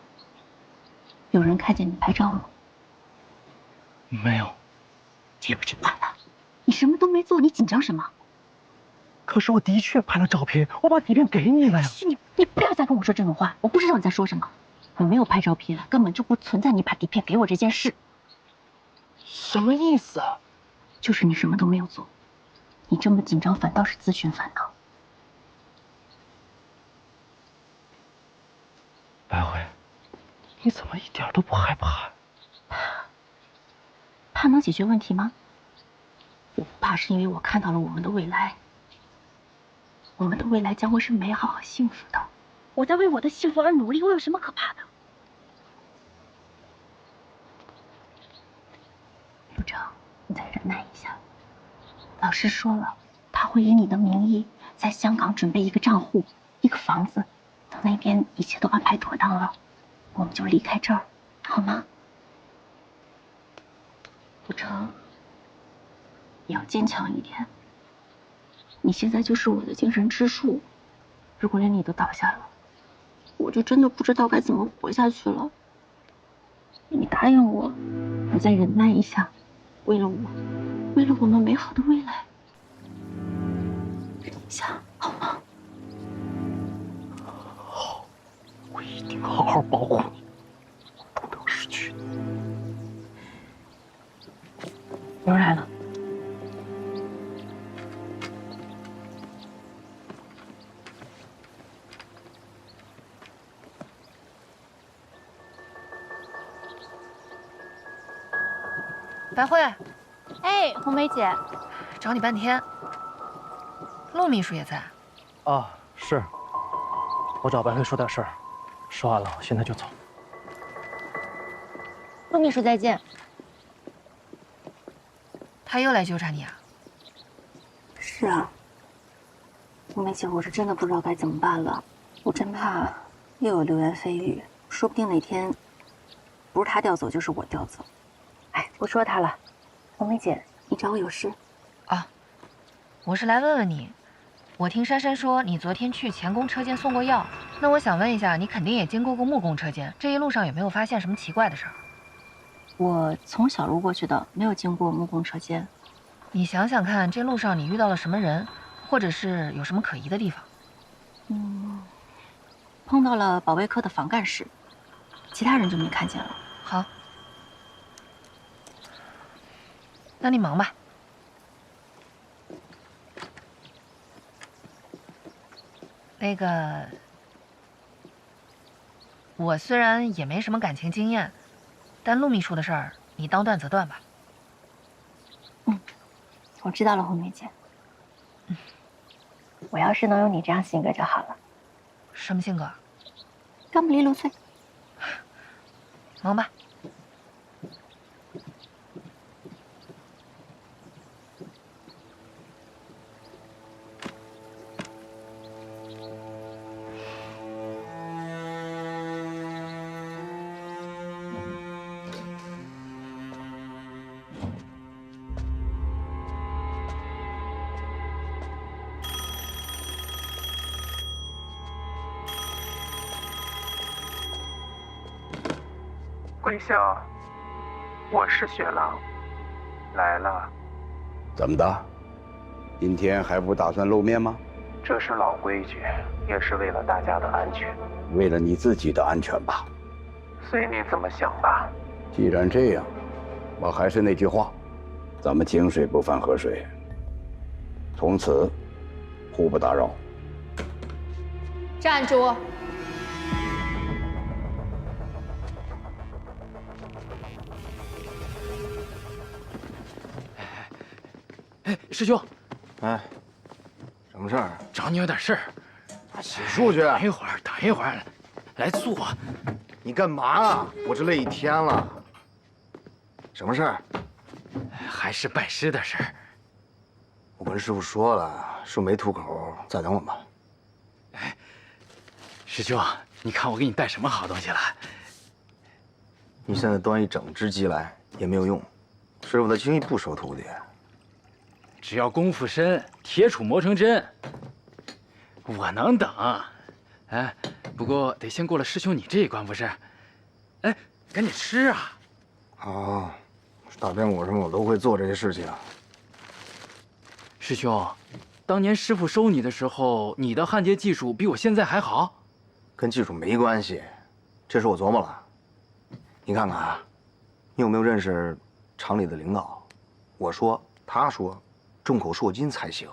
有人看见你拍照吗？没有。这不就完了？你什么都没做，你紧张什么？可是我的确拍了照片，我把底片给你了呀。你不要再跟我说这种话，我不知道你在说什么。我没有拍照片，根本就不存在你把底片给我这件事。什么意思啊？就是你什么都没有做，你这么紧张反倒是自寻烦恼。白慧，你怎么一点都不害怕？怕能解决问题吗？我不怕是因为我看到了我们的未来。我们的未来将会是美好和幸福的。我在为我的幸福而努力，我有什么可怕的？陆成，你再忍耐一下。老师说了，他会以你的名义在香港准备一个账户、一个房子，等那边一切都安排妥当了，我们就离开这儿，好吗？陆成，你要坚强一点。你现在就是我的精神支柱，如果连你都倒下了，我就真的不知道该怎么活下去了。你答应我，你再忍耐一下，为了我，为了我们美好的未来，忍一下好吗？好，我一定好好保护你，不能失去你。有人来了。白慧，哎，红梅姐，找你半天。陆秘书也在。啊，是。我找白慧说点事儿，说完了，我现在就走。陆秘书再见。他又来纠缠你啊？是啊，红梅姐，我是真的不知道该怎么办了。我真怕又有流言蜚语，说不定哪天不是他调走，就是我调走。哎，不说他了。红梅姐，你找我有事？啊，我是来问问你。我听珊珊说你昨天去黔工车间送过药，那我想问一下，你肯定也经过木工车间，这一路上有没有发现什么奇怪的事儿？我从小路过去的，没有经过木工车间。你想想看，这路上你遇到了什么人，或者是有什么可疑的地方？碰到了保卫科的房干事，其他人就没看见了。好，那你忙吧。那个，我虽然也没什么感情经验，但陆秘书的事儿，你当断则断吧。我知道了，红梅姐。我要是能有你这样性格就好了。什么性格？干不离芦翠。忙吧。桂香，我是雪狼，来了。怎么的？今天还不打算露面吗？这是老规矩，也是为了大家的安全。为了你自己的安全吧。随你怎么想吧。既然这样，我还是那句话，咱们井水不犯河水，从此互不打扰。站住！哎，师兄，哎，什么事儿？找你有点事儿。洗漱去。等一会儿，等一会儿，来坐。你干嘛啊？我这累一天了。什么事儿？还是拜师的事儿。我跟师傅说了，说没吐口，再等我们。哎，师兄，你看我给你带什么好东西了？你现在端一整只鸡来也没有用，师傅他轻易不收徒弟。只要功夫深，铁杵磨成针，我能等。哎，不过得先过了师兄你这一关，不是？哎，赶紧吃啊！好，打边鼓什么我都会做这些事情。师兄，当年师傅收你的时候，你的焊接技术比我现在还好？跟技术没关系，这事我琢磨了。你看看啊，你有没有认识厂里的领导？我说，他说，众口铄金才行。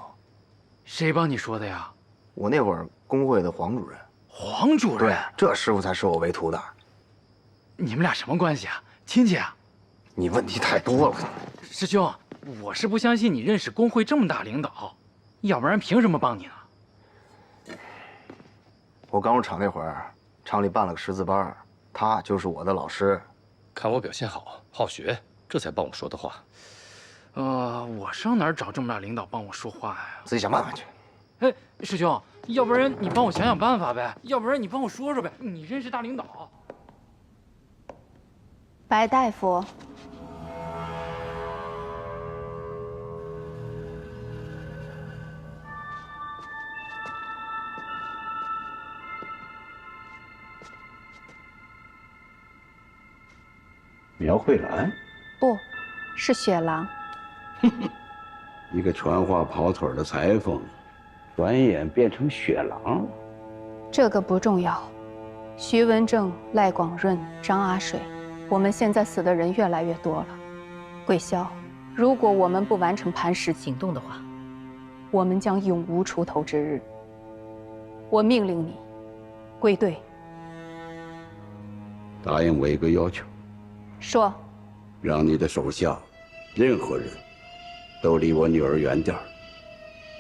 谁帮你说的呀？我那会儿工会的黄主任。黄主任？对，这师傅才收我为徒的。你们俩什么关系啊？亲戚啊？你问题太多了。师兄，我是不相信你认识工会这么大领导，要不然凭什么帮你呢？我刚入厂那会儿，厂里办了个识字班，他就是我的老师。看我表现好，好学，这才帮我说的话。我上哪儿找这么大领导帮我说话呀？自己想办法去。哎，师兄，要不然你帮我想想办法呗，要不然你帮我说说呗，你认识大领导。白大夫，苗慧兰，不是雪狼。一个传话跑腿的裁缝，转眼变成雪狼。这个不重要。徐文正、赖广润、张阿水，我们现在死的人越来越多了。桂霄，如果我们不完成磐石行动的话，我们将永无出头之日。我命令你归队。答应我一个要求，说。让你的手下任何人都离我女儿远点儿，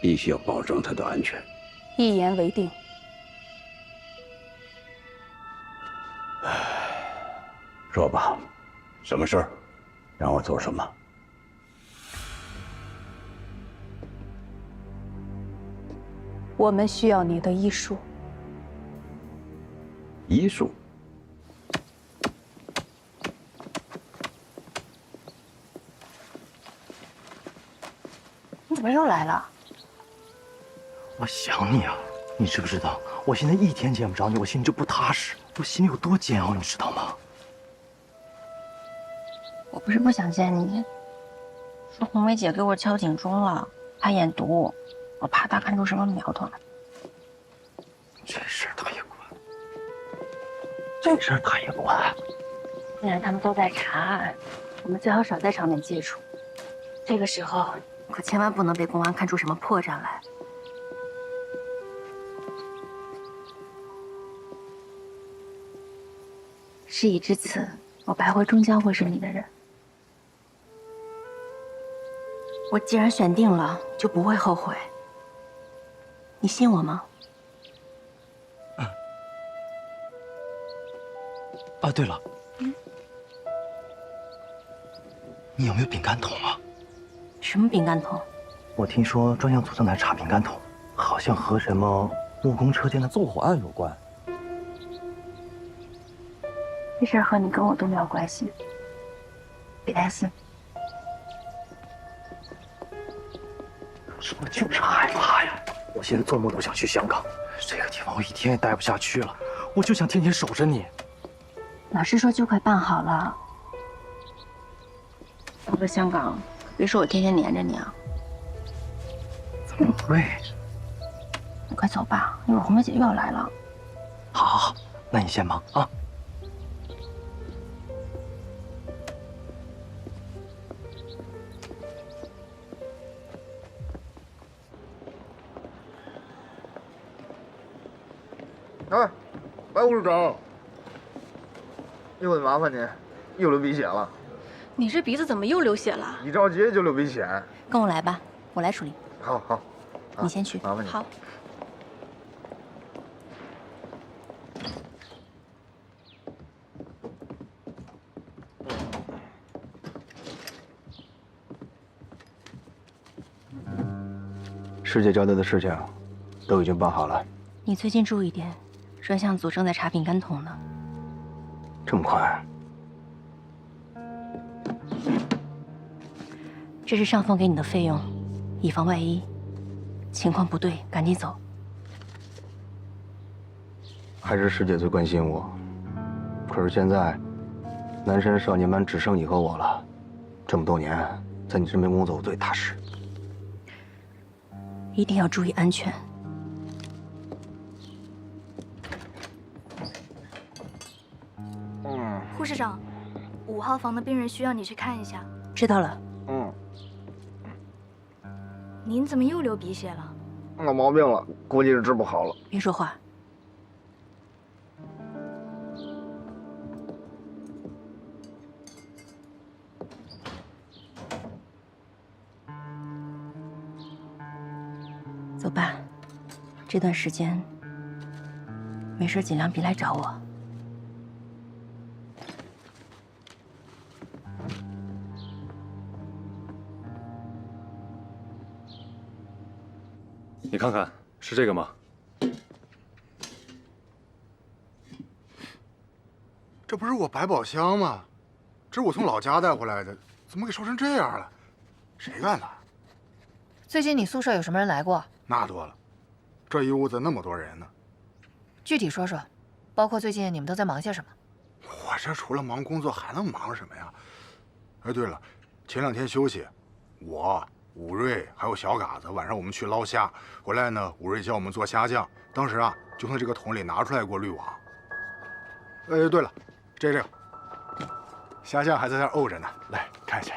必须要保证她的安全。一言为定。说吧，什么事儿？让我做什么？我们需要你的医术。医术？你怎么又来了？我想你啊！你知不知道，我现在一天见不着你，我心里就不踏实，我心里有多煎熬，你知道吗？我不是不想见你，是红梅姐给我敲警钟了，她眼毒，我怕她看出什么苗头来。这事儿她也管，这事儿她也管。既然他们都在查案，我们最好少在场面接触。这个时候可千万不能被公安看出什么破绽来。事已至此，我白慧终将会是你的人。我既然选定了，就不会后悔。你信我吗？啊，对了，你有没有饼干桶啊？什么饼干桶？我听说专项组正在查饼干桶，好像和什么木工车间的纵火案有关。这事儿和你跟我都没有关系，别担心。我就是害怕呀！我现在做梦都想去香港，这个地方我一天也待不下去了，我就想天天守着你。老师说就快办好了，到了香港，别说我天天黏着你啊。瑞，快走吧，一会儿红梅姐又要来了。好，那你先忙啊。哎，白护士长，又得麻烦您，又流鼻血了。你这鼻子怎么又流血了？一着急就流鼻血。跟我来吧，我来处理。好，你先去。麻烦你。好。师姐交代的事情都已经办好了。你最近注意点，专项组正在查饼干桶呢。这么快？这是上峰给你的费用，以防万一。情况不对，赶紧走。还是师姐最关心我。可是现在，南山少年班只剩你和我了。这么多年，在你身边工作，我最踏实。一定要注意安全。护士长，5号房的病人需要你去看一下。知道了。您怎么又流鼻血了？有毛病了，估计是治不好了。别说话。走吧，这段时间没事尽量别来找我。你看看，是这个吗？这不是我百宝箱吗？这是我从老家带回来的，怎么给烧成这样了？谁干的？最近你宿舍有什么人来过？那多了，这一屋子那么多人呢。具体说说，包括最近你们都在忙些什么？我这除了忙工作还能忙什么呀？哎，对了，前2天休息，我、武瑞还有小嘎子晚上我们去捞虾，回来呢，武瑞教我们做虾酱，当时啊就从这个桶里拿出来过滤网。哎，对了，这个虾酱还在那沤着呢，来看一下。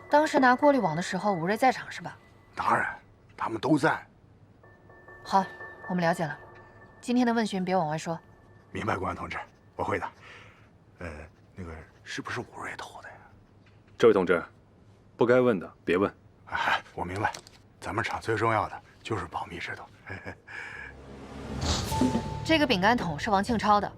当时拿过滤网的时候，武瑞在场是吧？当然，他们都在。好，我们了解了。今天的问询别往外说。明白，公安同志，我会的。那个是不是武瑞偷的呀？这位同志，不该问的别问。哎，我明白，咱们厂最重要的就是保密制度。这个饼干桶是王庆超的，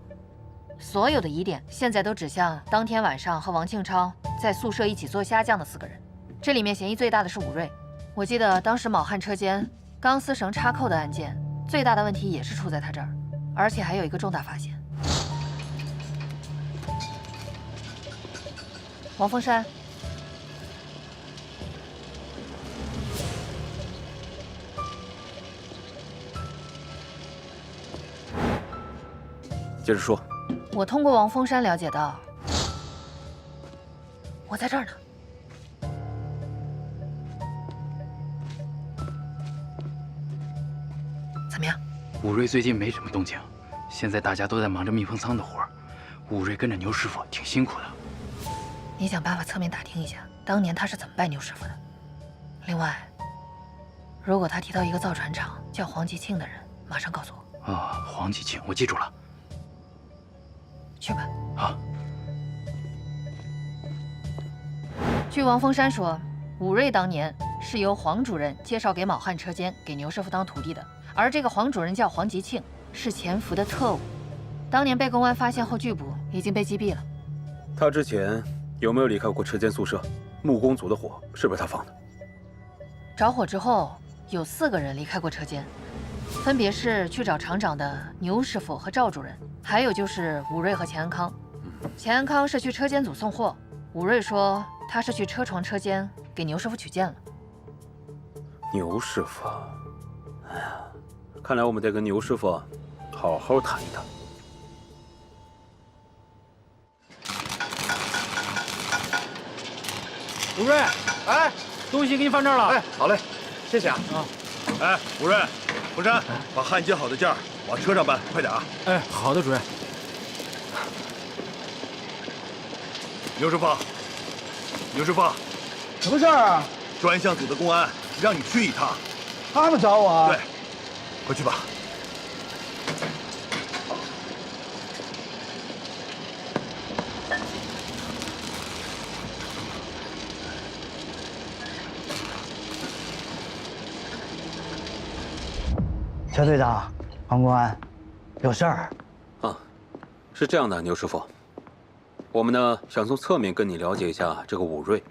所有的疑点现在都指向当天晚上和王庆超在宿舍一起做虾酱的4个人。这里面嫌疑最大的是武瑞。我记得当时卯汉车间钢丝绳插扣的案件，最大的问题也是出在他这儿，而且还有一个重大发现。王峰山，接着说。我通过王峰山了解到，我在这儿呢。怎么样？武瑞最近没什么动静，现在大家都在忙着密封仓的活儿，武瑞跟着牛师傅挺辛苦的。你想办法侧面打听一下，当年他是怎么拜牛师傅的。另外，如果他提到一个造船厂叫黄吉庆的人，马上告诉我。啊，黄吉庆，我记住了。去吧。好。据王峰山说，武瑞当年是由黄主任介绍给卯汉车间给牛师傅当徒弟的，而这个黄主任叫黄吉庆，是潜伏的特务，当年被公安发现后拒捕，已经被击毙了。他之前有没有离开过车间宿舍？木工组的火是不是他放的？着火之后，有4个人离开过车间，分别是去找厂长的牛师傅和赵主任，还有就是武瑞和钱安康。钱安康是去车间组送货，武瑞说他是去车床车间给牛师傅取件了。牛师傅，哎呀，看来我们得跟牛师傅好好谈一谈。武瑞，哎，东西给你放这儿了。哎，好嘞，谢谢啊。哎，武瑞，洪山，把焊接好的件往车上搬，快点啊！哎，好的，主任。牛师傅，牛师傅，什么事儿啊？专项组的公安让你去一趟。他们找我啊？对，快去吧。陈队长，黄公安，有事儿。是这样的，牛师傅，我们呢想从侧面跟你了解一下这个武瑞。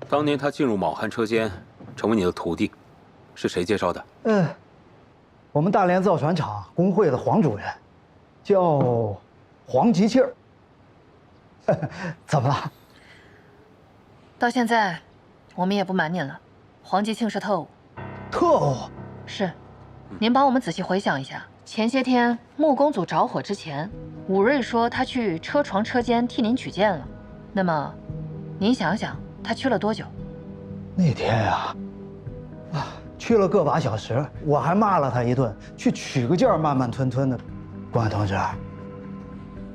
当年他进入卯汉车间，成为你的徒弟，是谁介绍的？我们大连造船厂工会的黄主任，叫黄吉庆儿。怎么了？到现在，我们也不瞒您了，黄吉庆是特务。特务？是。您帮我们仔细回想一下，前些天木工组着火之前，武瑞说他去车床车间替您取件了。那么，您想想，他去了多久？那天呀，去了个把小时，我还骂了他一顿，去取个件慢慢吞吞的。公安同志，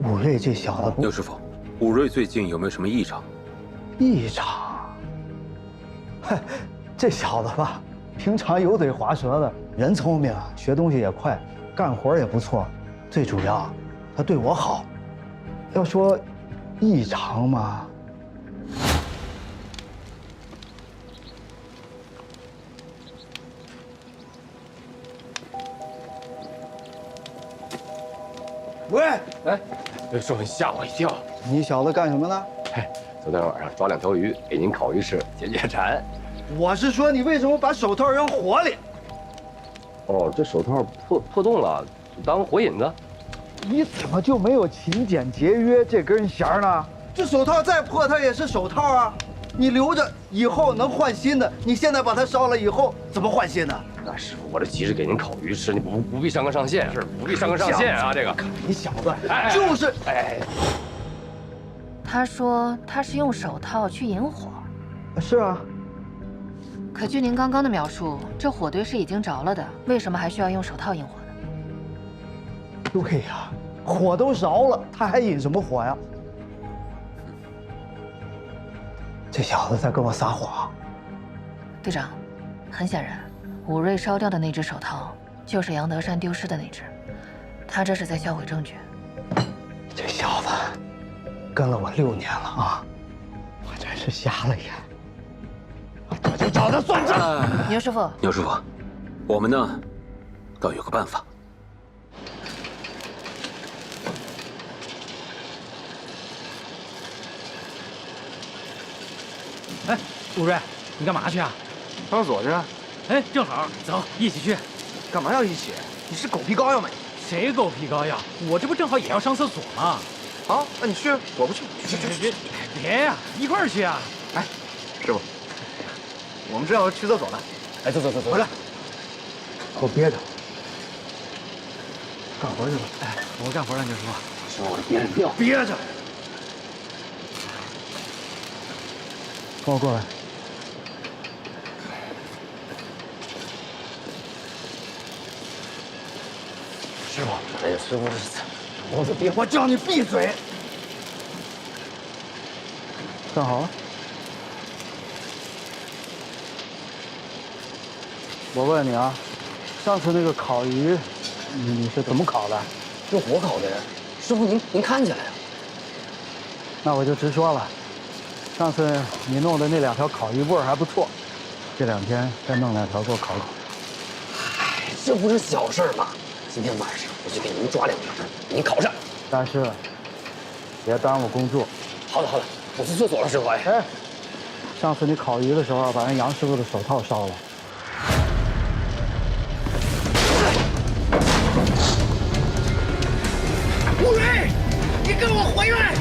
武瑞这小子不……刘师傅，武瑞最近有没有什么异常？异常？嗨，这小子吧，平常油嘴滑舌的，人聪明，学东西也快，干活也不错，最主要，他对我好。要说异常嘛，喂，哎，师傅，你吓我一跳！你小子干什么呢？嘿，昨天晚上抓2条鱼给您烤鱼吃，解解馋。我是说，你为什么把手套扔火里？哦，这手套破洞了，当火引子。你怎么就没有勤俭节约这根弦呢？这手套再破，它也是手套啊！你留着以后能换新的，你现在把它烧了以后怎么换新的？那师傅，我这急着给您烤鱼吃，你不必上纲上线，是不必上纲上线啊！这个，你小子就是哎。他说他是用手套去引火。是啊。可据您刚刚的描述，这火堆是已经着了的，为什么还需要用手套引火呢？对呀，火都着了，他还引什么火呀？这小子在跟我撒谎。队长，很显然，武瑞烧掉的那只手套就是杨德善丢失的那只，他这是在销毁证据。这小子跟了我6年了啊，我真是瞎了眼。我就找他算账。牛师傅，牛师傅，我们呢，倒有个办法。哎，武瑞，你干嘛去啊？上厕所去。哎，正好，走，一起去。干嘛要一起？你是狗皮膏药吗？谁狗皮膏药？我这不正好也要上厕所吗？好，那你去，我不去。别呀，一块儿去啊！哎，师傅，我们正要去厕所呢。哎，走，回来。我憋着，干活去了。哎，我干活了，牛师傅。师傅，我憋着尿。憋着。跟我过来。师傅，哎呀，师傅，我的爹，我叫你闭嘴！站好了。我问你啊，上次那个烤鱼，你是怎么烤的？用火烤的呀。师傅，您看起来呀。那我就直说了，上次你弄的那2条烤鱼味儿还不错，这2天再弄2条给我烤烤。哎，这不是小事吗？今天晚上我就给您抓2条，您烤上。但是别耽误工作。好的，我去厕所了，师傅。哎，上次你烤鱼的时候把人杨师傅的手套烧了。武瑞，你跟我回来！